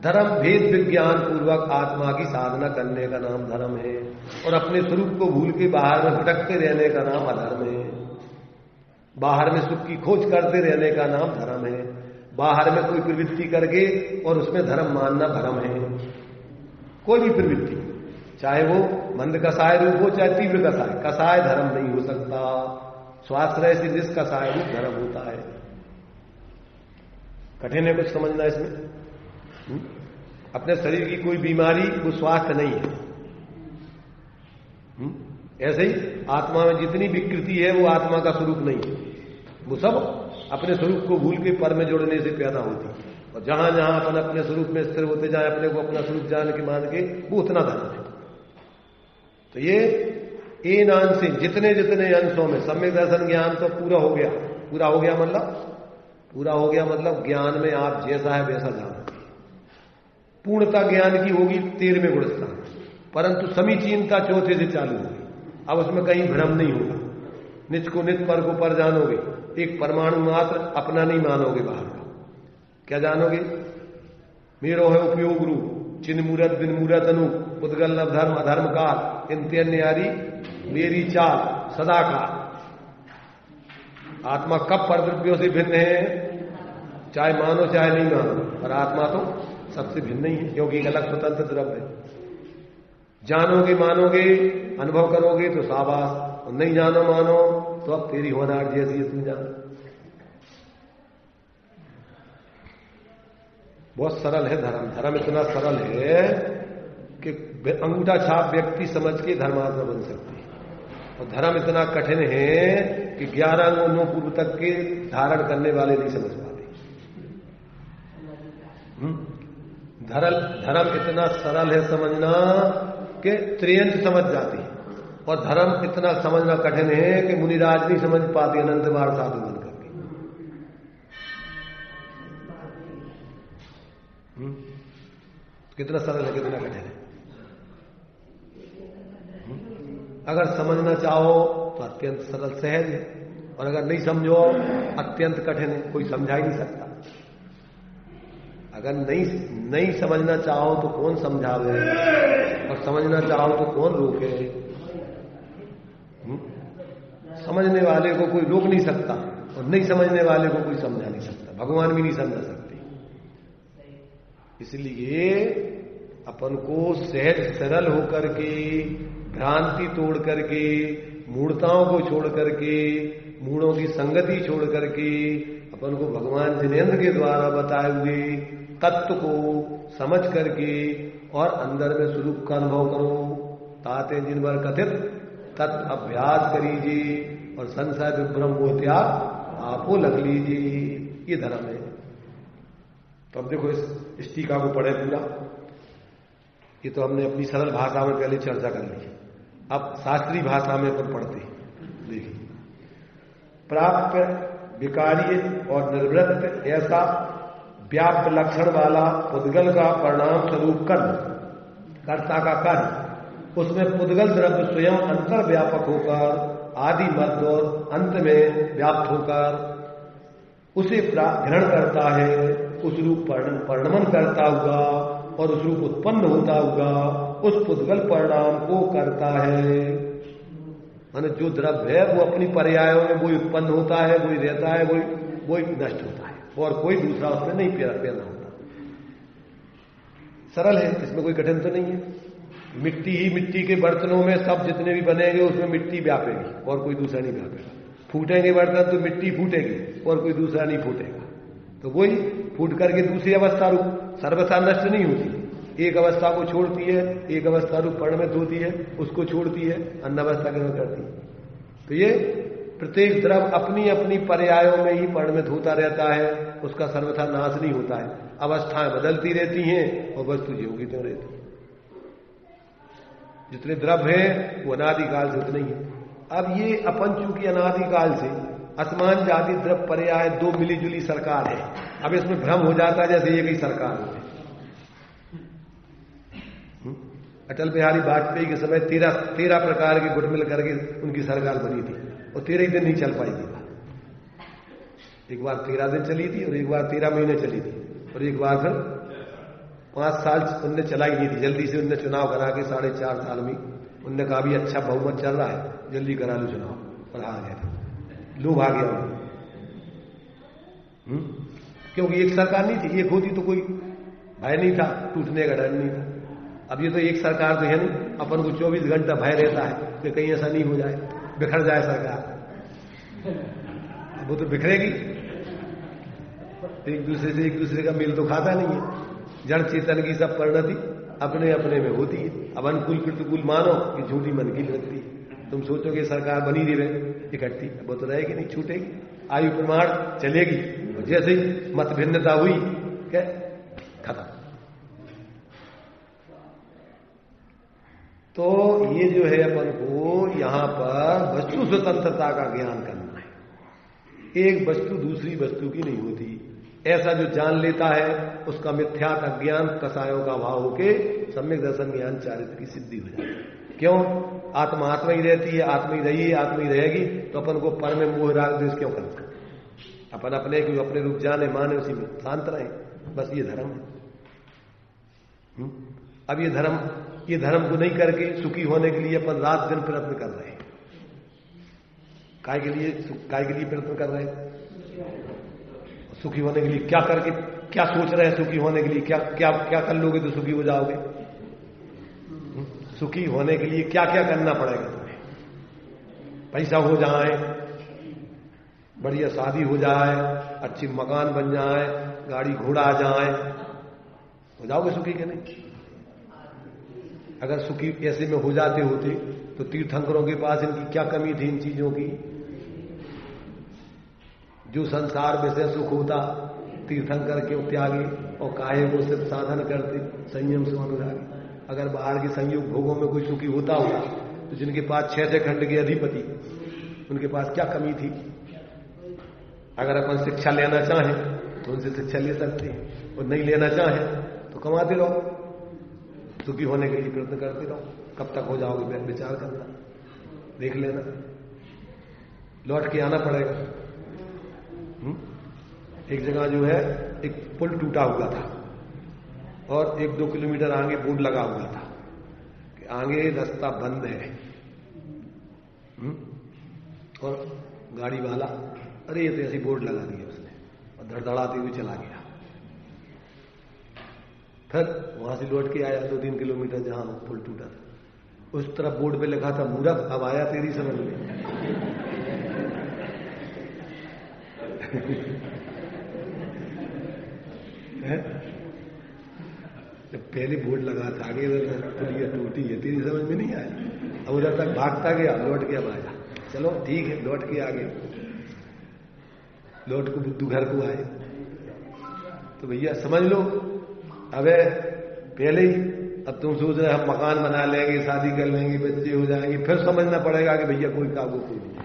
धर्म भेद विज्ञान पूर्वक आत्मा की साधना करने का नाम धर्म है, और अपने स्वरूप को भूल के बाहर में भटकते रहने का नाम अधर्म है। बाहर में सुख की खोज करते रहने का नाम धर्म है। बाहर में कोई प्रवृत्ति करके और उसमें धर्म मानना धर्म है। कोई भी प्रवृत्ति, चाहे वो मंद कसाय रूप हो चाहे तीव्र कसाय, कसाय धर्म नहीं हो सकता। स्वाश्रय से जिस कसाय रूप धर्म होता है। कठिन है कुछ समझना इसमें? अपने शरीर की कोई बीमारी वो स्वास्थ्य नहीं है। ऐसे ही आत्मा में जितनी विकृति है वो आत्मा का स्वरूप नहीं है, वो सब अपने स्वरूप को भूल के पर में जुड़ने से पैदा होती। और जहां जहां अपन अपने स्वरूप में स्थिर होते जाए, अपने को अपना स्वरूप जान के मान के, वो उतना धर्म है। तो ये इन अंश से जितने जितने अंशों में सम्यक दर्शन ज्ञान तो पूरा हो गया। पूरा हो गया मतलब ज्ञान में आप जैसा है वैसा जानो। पूर्णता ज्ञान की होगी 13वें गुण स्थान, परंतु समीचीनता चौथे से चालू होगी। अब उसमें कहीं भ्रम नहीं होगा। निज को निज, पर को पर जानोगे। एक परमाणु मात्र अपना नहीं मानोगे, बाहर का क्या जानोगे? मेरो है उपयोग रूप, चिन्ह मूरत बिन मूरत अनु, उद्गल नव धर्म अधर्म काल, इंत्यन्यारी मेरी चाल सदा काल। आत्मा कब परद्रव्यों से भिन्न है? चाहे मानो चाहे नहीं मानो, पर आत्मा तो सबसे भिन्न ही है, क्योंकि एक अलग स्वतंत्र द्रव्य है। जानोगे मानोगे अनुभव करोगे तो शाबाश, और नहीं जानो मानो तो अब तेरी होनार जैसी है, तू जान। बहुत सरल है धर्म। धर्म इतना सरल है कि अंगूठा छाप व्यक्ति समझ के धर्मात्मा बन सकती है। और धर्म इतना कठिन है कि 11 अंगों पूर्व तक के धारण करने वाले नहीं समझ पाते। धर्म इतना सरल है समझना कि त्रियंत समझ जाती है। और धर्म इतना समझना कठिन है कि मुनिराज नहीं समझ पाते, अनंत बार साधु बन करके। कितना सरल है, कितना कठिन है। अगर समझना चाहो तो अत्यंत सरल सहज है, और अगर नहीं समझो अत्यंत कठिन है, कोई समझा ही नहीं सकता। अगर नहीं समझना चाहो तो कौन समझावे, और समझना चाहो तो कौन रोके। समझने वाले को कोई रोक नहीं सकता, और नहीं समझने वाले को कोई समझा नहीं सकता। भगवान भी नहीं समझा सकते। इसलिए अपन को सहज सरल होकर के, भ्रांति तोड़ करके, मूढ़ताओं को छोड़ करके, मूढ़ों की संगति छोड़ करके, अपन को भगवान जिनेन्द्र के द्वारा बताए हुए तत्व को समझ करके और अंदर में स्वरूप का अनुभव करो। ताते जिन बार कथित तत्व अभ्यास करीजिए, और संशय विभ्रम को त्याग आपो लग लीजिए। ये धर्म है। तो अब देखो इस टीका को पढ़े पूरा। ये तो हमने अपनी सरल भाषा में पहले चर्चा कर ली। अब शास्त्रीय भाषा में अपन पढ़ते देखिए। प्राप्य विकारी और निर्वृत्त ऐसा व्याप्त लक्षण वाला पुद्गल का परिणाम स्वरूप कर्म, कर्ता का कार्य, उसमें पुद्गल द्रव्य स्वयं अंतर व्यापक होकर आदि मध्य और अंत में व्याप्त होकर उसे ग्रहण करता है, उस रूप परिणमन करता हुआ और उस रूप उत्पन्न होता हुआ उस पुद्गल परिणाम को करता है। माने जो द्रव्य है वो अपनी पर्यायों में वही उत्पन्न होता है, वही रहता है, वही नष्ट होता है, और कोई दूसरा उसमें नहीं पैदा होता। सरल है, इसमें कोई कठिन तो नहीं है। मिट्टी ही मिट्टी के बर्तनों में सब जितने भी बनेंगे उसमें मिट्टी व्यापेगी और कोई दूसरा नहीं व्यापेगा। फूटेंगे बर्तन तो मिट्टी फूटेगी और कोई दूसरा नहीं फूटेगा। तो वही फूट करके दूसरी अवस्था रूप सर्वथा नष्ट नहीं होती। एक अवस्था को छोड़ती है, एक अवस्था रूप परिणमित होती है, उसको छोड़ती है, अन्य अवस्था ग्रहण करती है। तो ये प्रत्येक द्रव्य अपनी अपनी पर्यायों में ही परिणमित होता रहता है, उसका सर्वथा नाश नहीं होता है। अवस्थाएं बदलती रहती हैं और वस्तु जीवोगी तो रहती है। जितने द्रव्य हैं वो अनादिकाल से उतने ही है। अब ये अपन चूंकि अनादिकाल से असमान जाति द्रव्य पर्याय दो मिली जुली सरकार है। अब इसमें भ्रम हो जाता है जैसे ये कई सरकार होती। अटल बिहारी वाजपेयी के समय 13 प्रकार के गुट मिल करके उनकी सरकार बनी थी, और 13 ही दिन नहीं चल पाई थी। एक बार 13 दिन चली थी, और एक बार 13 महीने चली थी, और एक बार फिर 5 साल उनने चलाई नहीं थी। जल्दी से उनने चुनाव करा के 4.5 साल में उनने कहा भी अच्छा बहुमत चल रहा है, जल्दी करा लो चुनाव, और आ गया। लोग आ गया क्योंकि एक सरकार नहीं थी। एक होती तो कोई भय नहीं था, टूटने का डर नहीं था। अब ये तो एक सरकार तो है नहीं, अपन को 24 घंटा भय रहता है कि कहीं ऐसा नहीं हो जाए, बिखर जाए सरकार। वो तो बिखरेगी, एक दूसरे का मेल तो खाता नहीं है। जड़ चेतन की सब परिणति अपने अपने में होती है। अब अनुकूल प्रतिकूल मानो कि झूठी मन की लगती है। तुम सोचो कि सरकार बनी रहे इकट्ठी, वो तो रहेगी नहीं, छूटेगी। आयु प्रमाण चलेगी। जैसे ही मत भिन्नता हुई क्या खत्म। तो ये जो है अपन को यहां पर वस्तु स्वतंत्रता का ज्ञान करना है। एक वस्तु दूसरी वस्तु की नहीं होती, ऐसा जो जान लेता है उसका मिथ्यात अज्ञान कसायों का भाव होके सम्यक दर्शन ज्ञान चारित्र की सिद्धि हो जाती है। क्यों? आत्मा आत्मा ही रहती है, आत्मा ही रही है, आत्मा ही रहेगी, तो अपन को पर में मोह राग द्वेष क्यों करना? अपन अपने को अपने रूप जाने माने उसी में शांत रहे, बस ये धर्म है। अब ये धर्म को नहीं करके सुखी होने के लिए अपन रात दिन प्रयत्न कर रहे हैं। काय के लिए प्रयत्न कर रहे हैं? सुखी होने के लिए क्या करके क्या सोच रहे हैं? सुखी होने के लिए क्या क्या क्या कर लोगे तो सुखी हो जाओगे? सुखी होने के लिए क्या क्या करना पड़ेगा तुम्हें? पैसा हो जाए, बढ़िया शादी हो जाए, अच्छी मकान बन जाए, गाड़ी घोड़ा आ जाए, हो जाओगे सुखी के नहीं? अगर सुखी ऐसे में हो जाते होते तो तीर्थंकरों के पास इनकी क्या कमी थी इन चीजों की? जो संसार में से सुख होता तीर्थंकर क्यों त्यागे और काहे वो सिर्फ साधन करते संयम से अनुरागी। अगर बाहर के संयोग भोगों में कोई सुखी होता होगा तो जिनके पास 6 खंड के अधिपति उनके पास क्या कमी थी? अगर अपन शिक्षा लेना चाहें तो उनसे शिक्षा ले सकते हैं, और नहीं लेना चाहें तो कमाते रहो, सुखी होने के लिए प्रयत्न करते रहो। कब तक हो जाओगे विचार करना, देख लेना, लौट के आना पड़ेगा। एक जगह जो है एक पुल टूटा हुआ था और 1-2 किलोमीटर आगे बोर्ड लगा हुआ था कि आगे रास्ता बंद है। और गाड़ी वाला अरे ये तो ऐसी बोर्ड लगा दिया उसने और धड़धड़ाते हुए चला गया। फिर वहां से लौट के आया 2-3 किलोमीटर जहां पुल टूटा था, उस तरफ बोर्ड पे लिखा था मूर्ख, अब आया तेरी समझ में। जब पहले बोर्ड लगा था आगे पुलिया टूटी है, तेरी समझ में नहीं आया, अब उधर तक भागता गया, लौट के अब आया। चलो ठीक है, लौट के आ गए, लौट को बुद्धू घर को आए। तो भैया समझ लो, अबे पहले ही अब तुम सोच रहे हम मकान बना लेंगे, शादी कर लेंगे, बच्चे हो जाएंगे, फिर समझना पड़ेगा कि भैया कोई काबू कोई नहीं,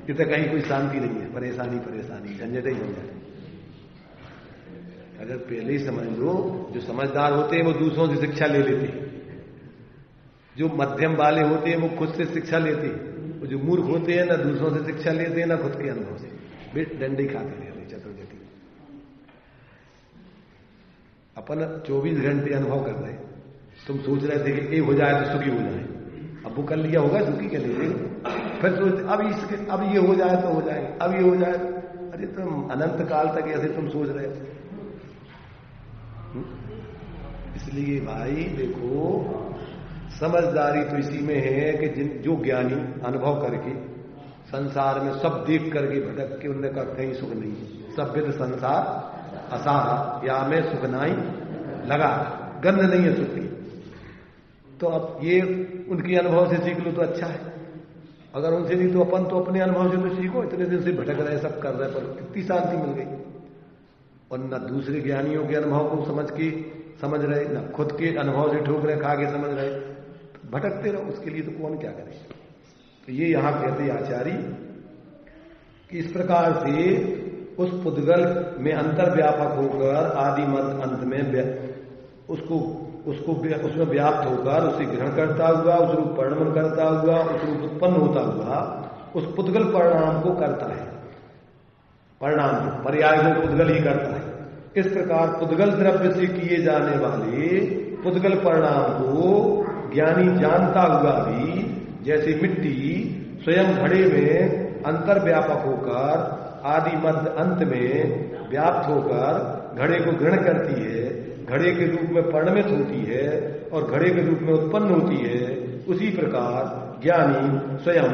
ये तो कहीं कोई शांति नहीं है, परेशानी झंझट ही झंझट। अगर पहले ही समझ लो, जो समझदार होते हैं वो दूसरों से शिक्षा ले लेते हैं, जो मध्यम वाले होते हैं वो खुद से शिक्षा लेते हैं, वो जो मूर्ख होते हैं ना दूसरों से शिक्षा लेते हैं ना खुद के अनुभव से, वे डंडे खाते रहते चतुर्गति। अपन 24 घंटे अनुभव कर रहे, तुम सोच रहे थे कि ये हो जाए तो सुखी हो जाए, अब वो कर लिया होगा सुखी के लिए, फिर सोच अब ये हो जाए तो हो जाए, अब ये हो जाए, अरे तुम अनंत काल तक ऐसे तुम सोच रहे थे। इसलिए भाई देखो, समझदारी तो इसी में है कि जो ज्ञानी अनुभव करके संसार में सब देख करके भटक के उनने कहा कहीं सुख नहीं, सब विद संसार असारा या में सुख नहीं लगा, गंध नहीं है सुख की। तो अब ये उनके अनुभव से सीख लो तो अच्छा है, अगर उनसे नहीं तो अपन तो अपने अनुभव से तो सीखो। इतने दिन से भटक रहे, सब कर रहे, पर कितनी शांति मिल गई। और न दूसरे ज्ञानियों के अनुभव को समझ रहे, न खुद के अनुभव से ठोकरे खा के समझ रहे, भटकते रहो, उसके लिए तो कौन क्या करे। तो ये यहां कहते आचार्य कि इस प्रकार से उस पुद्गल में अंतर व्यापक होकर आदि मध्य अंत में उसमें व्याप्त होकर उसे ग्रहण करता हुआ, उस रूप परिणमन करता हुआ, उस रूप उत्पन्न होता हुआ उस पुद्गल परिणाम को करता है। परिणाम पर्याय को पुद्गल ही करता है। इस प्रकार पुद्गल द्रव्य से किए जाने वाले पुद्गल परिणाम को ज्ञानी जानता हुआ भी, जैसे मिट्टी स्वयं घड़े में अंतर व्यापक होकर आदि मध्य अंत में व्याप्त होकर घड़े को ग्रहण करती है, घड़े के रूप में परिणमित होती है और घड़े के रूप में उत्पन्न होती है, उसी प्रकार ज्ञानी स्वयं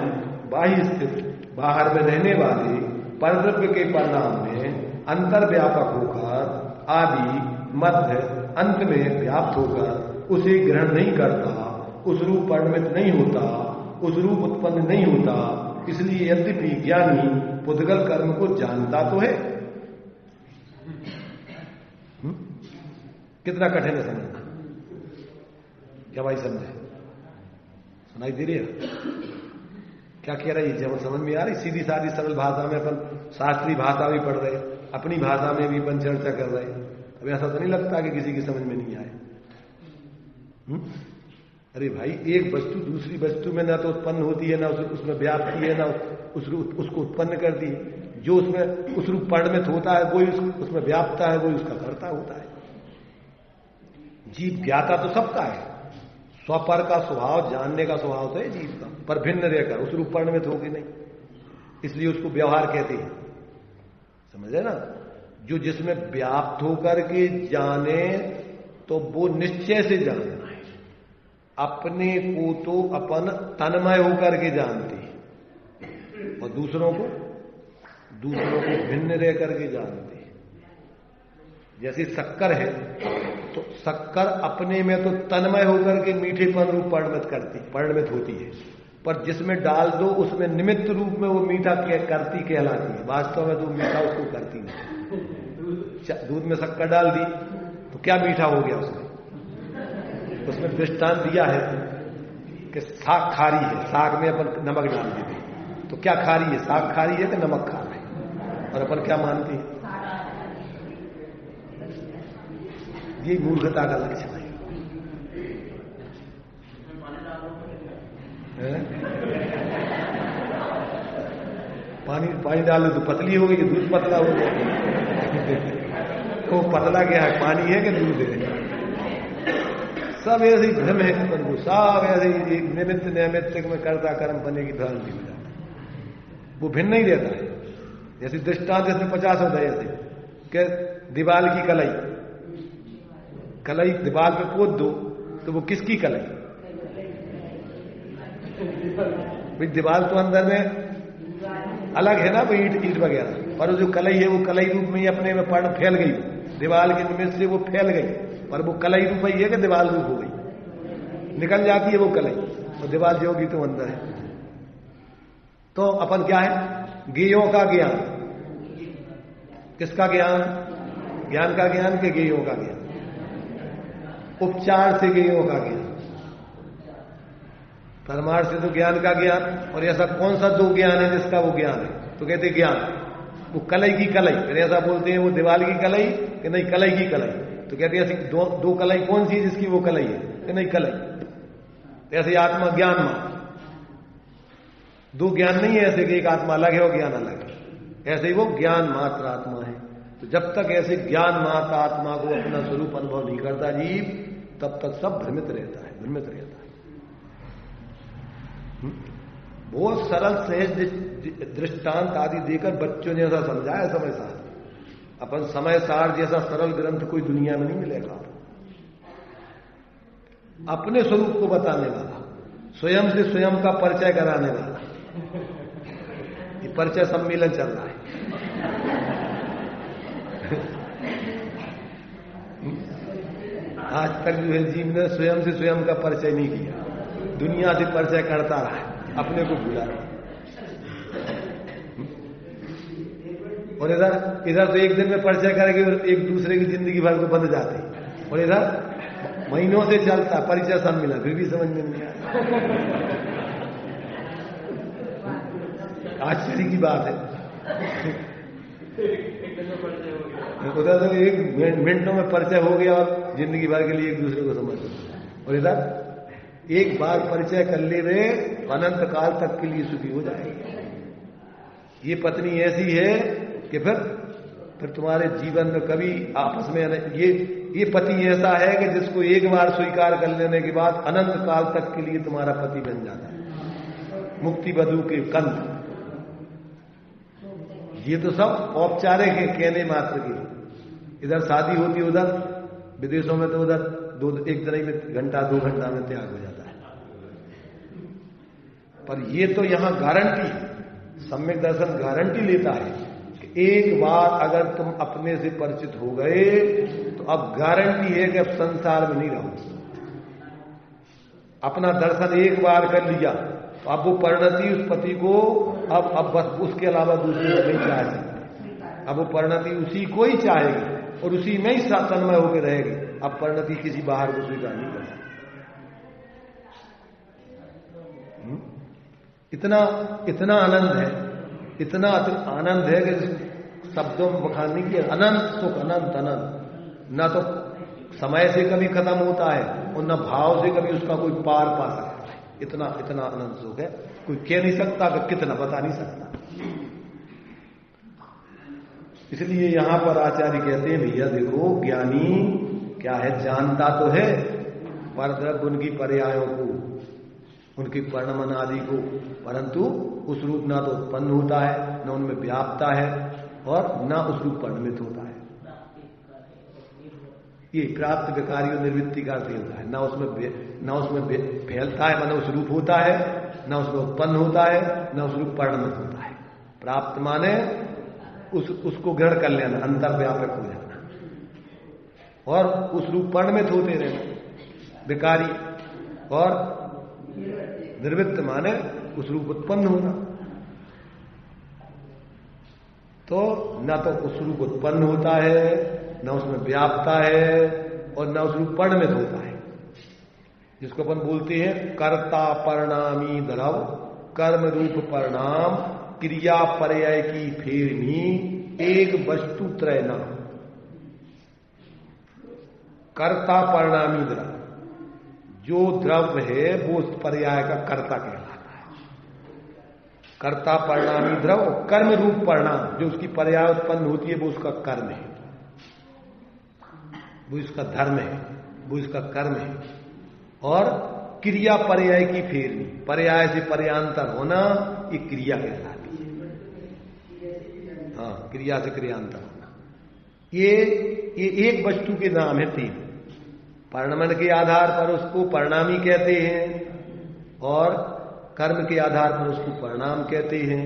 बाह्य स्थित बाहर में रहने वाले परद्रव्य के परिणाम में अंतर व्यापक होकर आदि मध्य अंत में व्याप्त होकर उसे ग्रहण नहीं करता, उस रूप परिणमित नहीं होता, उस रूप उत्पन्न नहीं होता। इसलिए यद्यपि ज्ञानी पुद्गल कर्म को जानता तो है। कितना कठिन है समझना। क्या भाई समझे? सुनाई दे रही है? क्या कह रही है? जब समझ में आ रही? सीधी सादी सरल भाषा में अपन शास्त्रीय भाषा भी पढ़ रहे, अपनी भाषा में भी अपन चर्चा कर रहे। अब ऐसा तो नहीं लगता कि किसी की समझ में नहीं आए? अरे भाई, एक वस्तु दूसरी वस्तु में ना तो उत्पन्न होती है, ना उसमें व्याप्ति है, ना उसको उत्पन्न करती है। जो उसमें उस रूप परिणमित होता है वही उसमें व्याप्ता है, वही उसका कर्ता होता है। जीव ज्ञाता तो सबका है, स्वपर का स्वभाव, जानने का स्वभाव तो है जीव का, पर भिन्न रहकर उस रूप परिणमित होगी नहीं, इसलिए उसको व्यवहार कहते हैं। समझे ना? जो जिसमें व्याप्त होकर के जाने तो वो निश्चय से जानना है। अपने को तो अपन तन्मय होकर के जानते हैं और दूसरों को भिन्न रह करके जानते हैं। जैसे शक्कर है तो शक्कर अपने में तो तन्मय होकर के मीठेपन रूप परिणमित होती है, पर जिसमें डाल दो उसमें निमित्त रूप में वो मीठा करती कहलाती है। वास्तव में तो मीठा उसको करती नहीं। दूध में शक्कर डाल दी तो क्या मीठा हो गया उसमें दृष्टांत दिया है कि साग खारी है, साग में अपन नमक डाल देते तो क्या खारी है? साग खारी है कि नमक खा रहे हैं? और अपन क्या मानते हैं? ये मूर्खता का लक्षण है। पानी डाल दो तो पतली हो गई कि दूध पतला हो गया? तो पतला क्या है, पानी है कि दूध है? सब ऐसे ही भ्रम है, सब ऐसे ही निमित्त नैमित्तिक में कर्ता कर्म बने की भ्रांति हो जाता है। वो भिन्न नहीं रहता है। जैसे दृष्टांत इसमें 50 होता है, ऐसे कि दीवार की कलई दीवार पे पोत दो तो वो किसकी कलई? भाई दीवार तो अंदर में अलग है ना, वो ईट वगैरह, पर जो कलई है वो कलई रूप में ही अपने में पर्ण फैल गई, दीवार के निमित्त से वो फैल गई, पर वो कलई रूप ही है कि दीवार रूप हो गई, निकल जाती है वो कलई और दीवार जो होगी तो अंदर है। तो अपन क्या है? गेयों का ज्ञान। किसका ज्ञान? ज्ञान का ज्ञान के गेयों का ज्ञान। उपचार से गेयों का ज्ञान, परमार्थ से तो ज्ञान का ज्ञान। और ऐसा कौन सा दो ज्ञान है जिसका वो ज्ञान है? तो कहते ज्ञान वो कलई की कलई। फिर ऐसा बोलते हैं वो दीवार की कलई कि नहीं कलई की कलई? तो कहते हैं ऐसी दो कलई कौन सी जिसकी वो कलई है कि नहीं कलई? ऐसे आत्मा ज्ञान मात्र, दो ज्ञान नहीं है ऐसे कि एक आत्मा अलग है और ज्ञान अलग है। ऐसे ही वो ज्ञान मात्र आत्मा है। तो जब तक ऐसे ज्ञान मात्र आत्मा को अपना स्वरूप अनुभव नहीं करता जीव, तब तक सब भ्रमित रहता है। बहुत सरल सहज दृष्टांत आदि देकर बच्चों ने ऐसा समझाया समय सार। अपन समय सार जैसा सरल ग्रंथ कोई दुनिया में नहीं मिलेगा। अपने स्वरूप को बताने वाला, स्वयं से स्वयं का परिचय कराने वाला। ये परिचय सम्मेलन चल रहा है। आज तक जो है जीव ने स्वयं से स्वयं का परिचय नहीं किया, दुनिया से परिचय करता रहा, अपने को भूला रहा। और इधर तो एक दिन में परिचय करेंगे और एक दूसरे की जिंदगी भर को बंद जाते, और इधर महीनों से चलता परिचय सम्मेलन, फिर भी समझ में नहीं आया। आश्चर्य की बात है। उधर तो एक मिनटों में परिचय हो गया और जिंदगी भर के लिए एक दूसरे को समझ सकते, और इधर एक बार परिचय कर ले रहे अनंत काल तक के लिए सुखी हो जाएगी। ये पत्नी ऐसी है कि फिर तुम्हारे जीवन में कभी आपस में ये पति ऐसा है कि जिसको एक बार स्वीकार कर लेने के बाद अनंत काल तक के लिए तुम्हारा पति बन जाता है, मुक्ति बधू के कंठ। ये तो सब औपचारिक है, कहने मात्र की। इधर शादी होती, उधर विदेशों में तो उधर एक दिन में घंटा 2 घंटा में त्याग हो जाता है। पर ये तो यहां गारंटी, सम्यक दर्शन गारंटी लेता है कि एक बार अगर तुम अपने से परिचित हो गए तो अब गारंटी है कि अब संसार में नहीं रहो। अपना दर्शन एक बार कर लिया तो अब वो परिणति उस पति को अब बस उसके अलावा दूसरे को नहीं चाह सकती। अब वो परिणति उसी को ही चाहेगी और उसी में ही तन्मय होकर रहेगी। अब परिणति किसी बाहर को स्वीकार नहीं कर सकती। इतना आनंद है, इतना आनंद है कि शब्दों में बखान नहीं किया। अनंत सुख, अनंत अनंत, ना तो समय से कभी खत्म होता है और न भाव से कभी उसका कोई पार पा सकता है। इतना इतना अनंत सुख है, कोई कह नहीं सकता कि कितना, बता नहीं सकता। इसलिए यहां पर आचार्य कहते हैं भैया देखो, ज्ञानी क्या है, जानता तो है पर उनकी पर्यायों को, उनकी परिणमन आदि को, परंतु उस रूप ना तो उत्पन्न होता है, न उनमें व्यापता है और न उस रूप परिणमित होता है। ये प्राप्त विकारी और निर्वृत्ति का अर्थ होता है। न उसमें फैलता है, माने उस रूप होता है, न उसमें उत्पन्न होता है, न उस रूप परिणमित होता है। प्राप्त माने उसको ग्रहण कर लेना, अंतर व्यापक हो जाना, और उस रूप परिणमित होते रहना विकारी, और निर्वृत्त माने उस रूप उत्पन्न होना। तो न तो उस रूप उत्पन्न होता है, न उसमें व्यापता है, और न उस रूप परिणमित होता है। जिसको अपन बोलते हैं कर्ता परिणामी द्रव, कर्म रूप परिणाम, क्रिया पर्याय की फेरनी, एक वस्तु त्रय नाम। कर्ता परिणामी द्रव, जो द्रव्य है वो उस पर्याय का कर्ता कहलाता है। कर्ता परिणामी द्रव्य, कर्म रूप परिणाम, जो उसकी पर्याय उत्पन्न होती है वो उसका कर्म है, वो इसका धर्म है, वो इसका कर्म है। और क्रिया पर्याय की फेरनी, पर्याय से पर्यांतर होना, ये क्रिया कहलाती है। हाँ, क्रिया से क्रियांतर होना, ये एक वस्तु के नाम है तीन। परिणमन के आधार पर उसको परिणामी कहते हैं, और कर्म के आधार पर उसको परिणाम कहते हैं,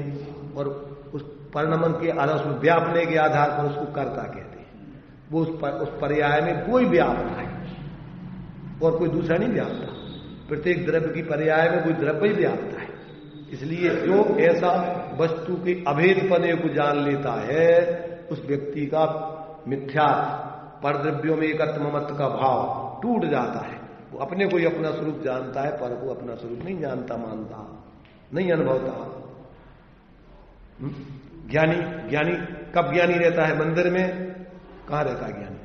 और उस परिणमन के आधार, उसमें व्यापने के आधार पर उसको कर्ता कहते हैं। वो उस पर्याय में कोई व्यापता है और कोई दूसरा नहीं व्यापता। प्रत्येक द्रव्य की पर्याय में कोई द्रव्य ही व्यापता है। इसलिए जो ऐसा वस्तु के अभेदपने को जान लेता है, उस व्यक्ति का मिथ्या परद्रव्यों में एकत्व ममत्व का भाव टूट जाता है। वो अपने को ही अपना स्वरूप जानता है, पर को अपना स्वरूप नहीं जानता, मानता नहीं, अनुभवता। ज्ञानी कब ज्ञानी रहता है? मंदिर में कहां रहता है ज्ञानी?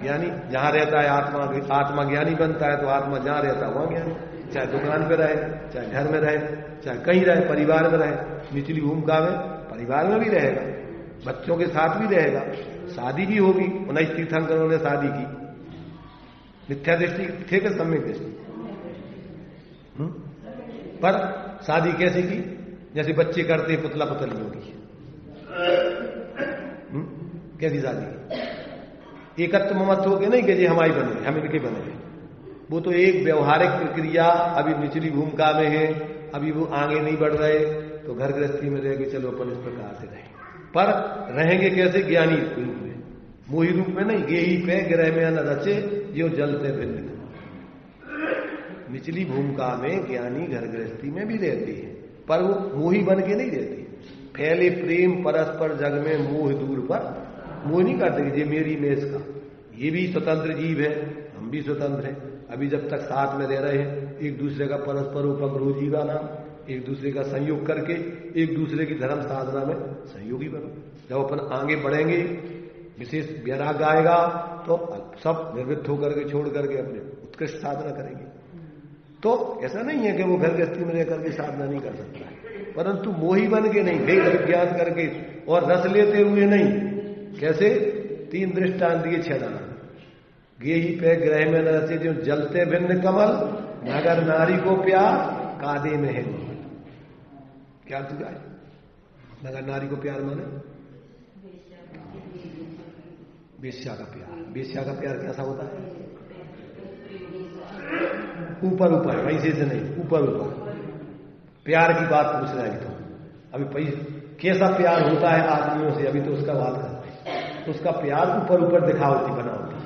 ज्ञानी जहां रहता है आत्मा ज्ञानी बनता है। तो आत्मा जहां रहता है वहां ज्ञानी, चाहे दुकान पे रहे, चाहे घर में रहे, चाहे कहीं रहे, परिवार में रहे। निचली भूमिका में परिवार में भी रहेगा, बच्चों के साथ भी रहेगा, शादी भी होगी। 19 तीर्थंकरों ने शादी की, मिथ्या दृष्टि थे कि सम्यक दृष्टि? पर शादी कैसे की? जैसे बच्चे करते पुतला पुतलियों की। कैसी शादी की? एकत्व ममत्व हो गए नहीं कि जी हमारी बने, हम इनके बने। वो तो एक व्यवहारिक प्रक्रिया, अभी निचली भूमिका में है, अभी वो आगे नहीं बढ़ रहे, तो घर गृहस्थी में रहेंगे, चलो अपन इस प्रकार से रहें। पर रहेंगे कैसे? ज्ञानी रूप में, मोही रूप में नहीं। गेही पे ग्रह में न रचे जो जलते भिन्न। निचली भूमिका में ज्ञानी घर गृहस्थी में भी रहते हैं, पर वो मोही बन के नहीं रहते। फैले प्रेम परस्पर जग में मोह दूर पर, मोह नहीं करते कि ये मेरी मैं इसका। ये भी स्वतंत्र जीव है, हम भी स्वतंत्र हैं। अभी जब तक साथ में रह रहे हैं, एक दूसरे का परस्पर उपग्रह जीवा नाम, एक दूसरे का संयोग करके एक दूसरे की धर्म साधना में सहयोगी बनो। जब अपन आगे बढ़ेंगे, विशेष वैराग्य आएगा, तो सब निर्वृत्त होकर के छोड़ करके अपने उत्कृष्ट साधना करेंगे। तो ऐसा नहीं है कि वो घर गृहस्थी में रह करके साधना नहीं कर सकता है, परंतु मोही बन के नहीं, भेद विज्ञान करके और रस लेते हुए नहीं। कैसे? 3 दृष्टांत दिए 6 दाना। गेही पे ग्रह में न रचे जो जलते भिन्न कमल, नगर नारी को प्यार कादे में है। क्या तुझा है? नगर नारी को प्यार माने वेश्या का प्यार। वेश्या का प्यार कैसा होता है? ऊपर ऊपर, पैसे से नहीं, ऊपर ऊपर। प्यार की बात पूछ रहा है तो अभी पैसे कैसा प्यार होता है आदमियों से, अभी तो उसका बात करते हैं। तो उसका प्यार ऊपर ऊपर दिखावटी बनावटी।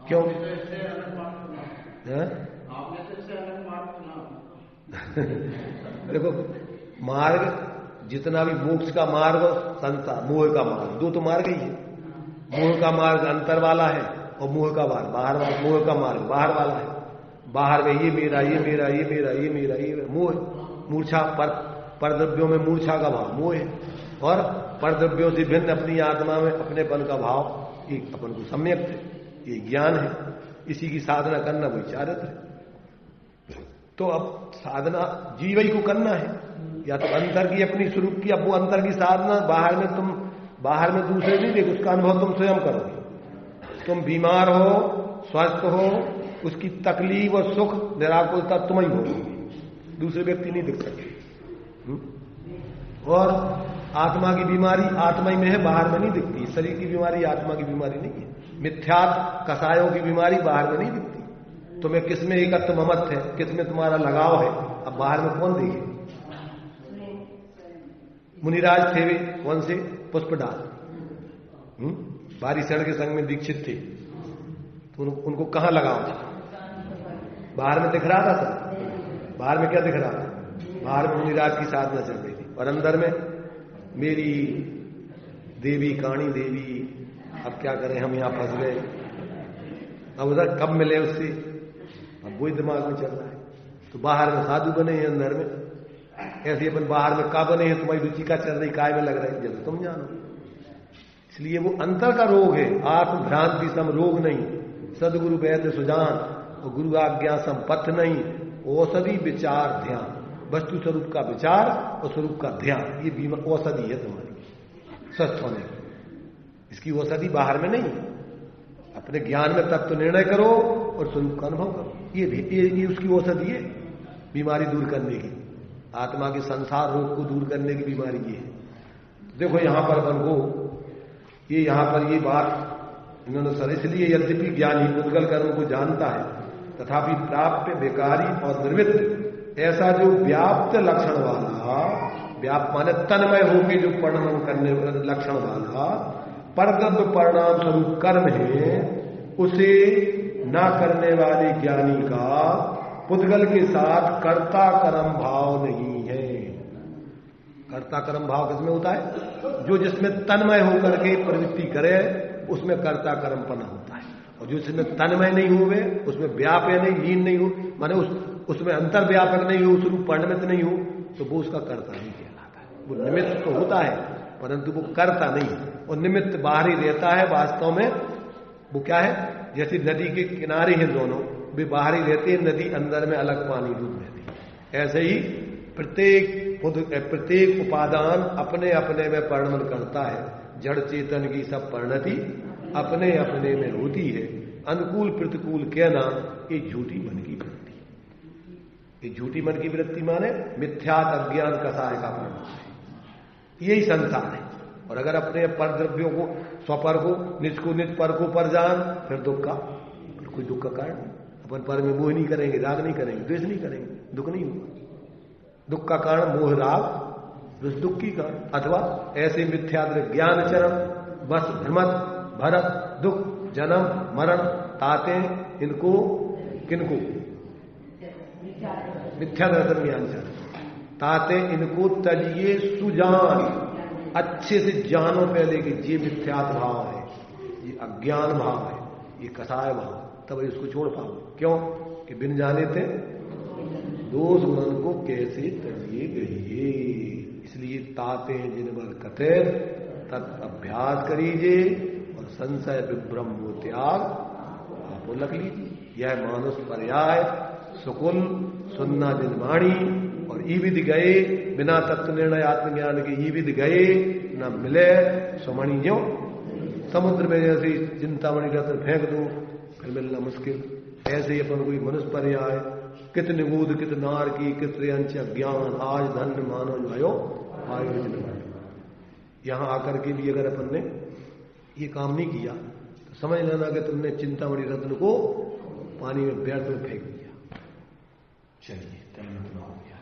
क्यों? आपने तो इससे अलग मार्ग चुना। देखो मार्ग जितना भी मोक्ष का मार्ग और संसार मोह का मार्ग, दो तो मार्ग ही है। मोह का मार्ग अंतर वाला है और मोह का मार्ग बाहर वाला। मोह का मार्ग बाहर वाला है, बाहर में ये मेरा ये मेरा ये मेरा ये मेरा ये मोह। मूर्छा परद्रव्यों में मूर्छा का भाव मोह है, और परद्रव्यों से भिन्न अपनी आत्मा में अपनेपन का भाव ये अपन को सम्यक है, ये ज्ञान है। इसी की साधना करना वही चारित्र है। तो अब साधना जीव ही को करना है, या तो अंतर की अपनी स्वरूप की, अब वो अंतर की साधना बाहर में तुम बाहर में दूसरे नहीं देख, उसका अनुभव तुम स्वयं करोगे। तुम बीमार हो स्वस्थ हो, उसकी तकलीफ और सुख निराकुलता तुम ही होगी, दूसरे व्यक्ति नहीं दिख सकते। और आत्मा की बीमारी आत्मा ही में है, बाहर में नहीं दिखती। शरीर की बीमारी आत्मा की बीमारी नहीं है। मिथ्यात्व कसायों की बीमारी बाहर में नहीं दिखती। तुम्हें किसमें एकत्व ममत्व है, किसमें तुम्हारा लगाव है, अब बाहर में कौन देखे। मुनिराज थे वे कौन से, पुष्पडाल बारिशण के संग में दीक्षित थे, तो उनको कहां लगाव था। बाहर में दिख रहा था सब, बाहर में क्या दिख रहा था, बाहर में मुनिराज की साधना चल रही थी, और अंदर में मेरी देवी काणी देवी, अब क्या करें हम यहां फंस गए, अब उधर कब मिले उससे, अब वही दिमाग में चल रहा है। तो बाहर में साधु बने हैं, अंदर में ऐसे अपन बाहर में का बने हैं, तुम्हारी रुचि का चल रही काय में लग रहा है, जब तुम जानो। इसलिए वो अंतर का रोग है, आत्म भ्रांति सम रोग नहीं। सदगुरु वैद्य सुजान और गुरु आज्ञा सम पथ नहीं। औषधि विचार ध्यान, वस्तु स्वरूप का विचार और स्वरूप का ध्यान, ये औषधि है तुम्हारी स्वस्थ होने की। इसकी औषधि बाहर में नहीं, अपने ज्ञान में तब तो निर्णय करो और स्वरूप का अनुभव करो, ये उसकी औषधि है बीमारी दूर करने की। आत्मा के संसार रोग को दूर करने की बीमारी ये है। देखो यहां पर अपन को ये यहां पर ये बात इन्होंने सर, इसलिए यद्यपि ज्ञानी उद्गल कर्म को जानता है, तथापि प्राप्त बेकारी और निर्मित ऐसा जो व्याप्त लक्षण वाला, व्याप्त माने तन्मय होकर जो परिणाम करने लक्षण वाला परद्रव्य परिणाम स्वरूप कर्म है, उसे ना करने वाले ज्ञानी का पुद्गल के साथ कर्ता कर्म भाव नहीं है। कर्ता कर्म भाव किसमें होता है, जो जिसमें तन्मय होकर के प्रवृत्ति करे उसमें कर्ता कर्मपना होता है, और जो जिसमें तन्मय नहीं हुए उसमें व्यापक नहीं, लीन नहीं हो, माने उसमें अंतर व्यापक नहीं हो, स्वरूप परिणमित नहीं हो, तो वो उसका कर्ता नहीं कहलाता है। वो निमित्त तो होता है परंतु वो कर्ता नहीं, और निमित्त बाहर ही रहता है। वास्तव में वो क्या है, जैसे नदी के किनारे हैं दोनों, वे बाहर ही रहते हैं, नदी अंदर में अलग पानी डूब रहती है। ऐसे ही प्रत्येक उपादान अपने अपने में परिणमन करता है। जड़ चेतन की सब परिणति अपने अपने में होती है। अनुकूल प्रतिकूल कहना ये झूठी मन की वृत्ति, ये झूठी मन की वृत्ति माने मिथ्यात अज्ञान कसाय का परिणाम है, यही संसार है। और अगर अपने पर द्रव्यों को स्वपर को निज पर को पर जान, फिर दुख का कोई दुख का कारण नहीं। अपन पर में मोह नहीं करेंगे, राग नहीं करेंगे, द्वेष नहीं करेंगे, दुख नहीं होगा। दुख का कारण मोह राग, दुख की कारण, अथवा ऐसे मिथ्याद्र ज्ञान चरण बस भ्रमत भरत दुख जन्म मरण ताते, इनको किनको मिथ्या दर्शन ज्ञान चरण ताते, इनको तजिए सुजान, अच्छे से जानो पहले कि ये मिथ्यात्व भाव है, ये अज्ञान भाव है, ये कसाय भाव, तब इसको छोड़ पाओ। क्यों कि बिन जाने थे दोष मन को कैसे तजिए गई। इसलिए ताते जिन बल कथे तत् अभ्यास करीजिए और संशय विभ्रम त्याग आपको लग लीजिए। यह मानुष पर्याय सुकुल सुनना जिन वाणी, और ई विधि गए बिना तत्व निर्णय आत्मज्ञान के, ई विधि गए न मिले सुमणि जो समुद्र में जैसे चिंतामणि रत्न फेंक दूं फिर मिलना मुश्किल, ऐसे ही अपन कोई मनुष्य पर्याय कित निगूद कित नार की कित अंश ज्ञान आज धन्य मानो जो आयोजन। यहां आकर के भी अगर अपन ने ये काम नहीं किया तो समझ लेना कि तुमने चिंतामणि रत्न को पानी में व्यर्थ में फेंक दिया। चलिए टाइम इतना हो गया।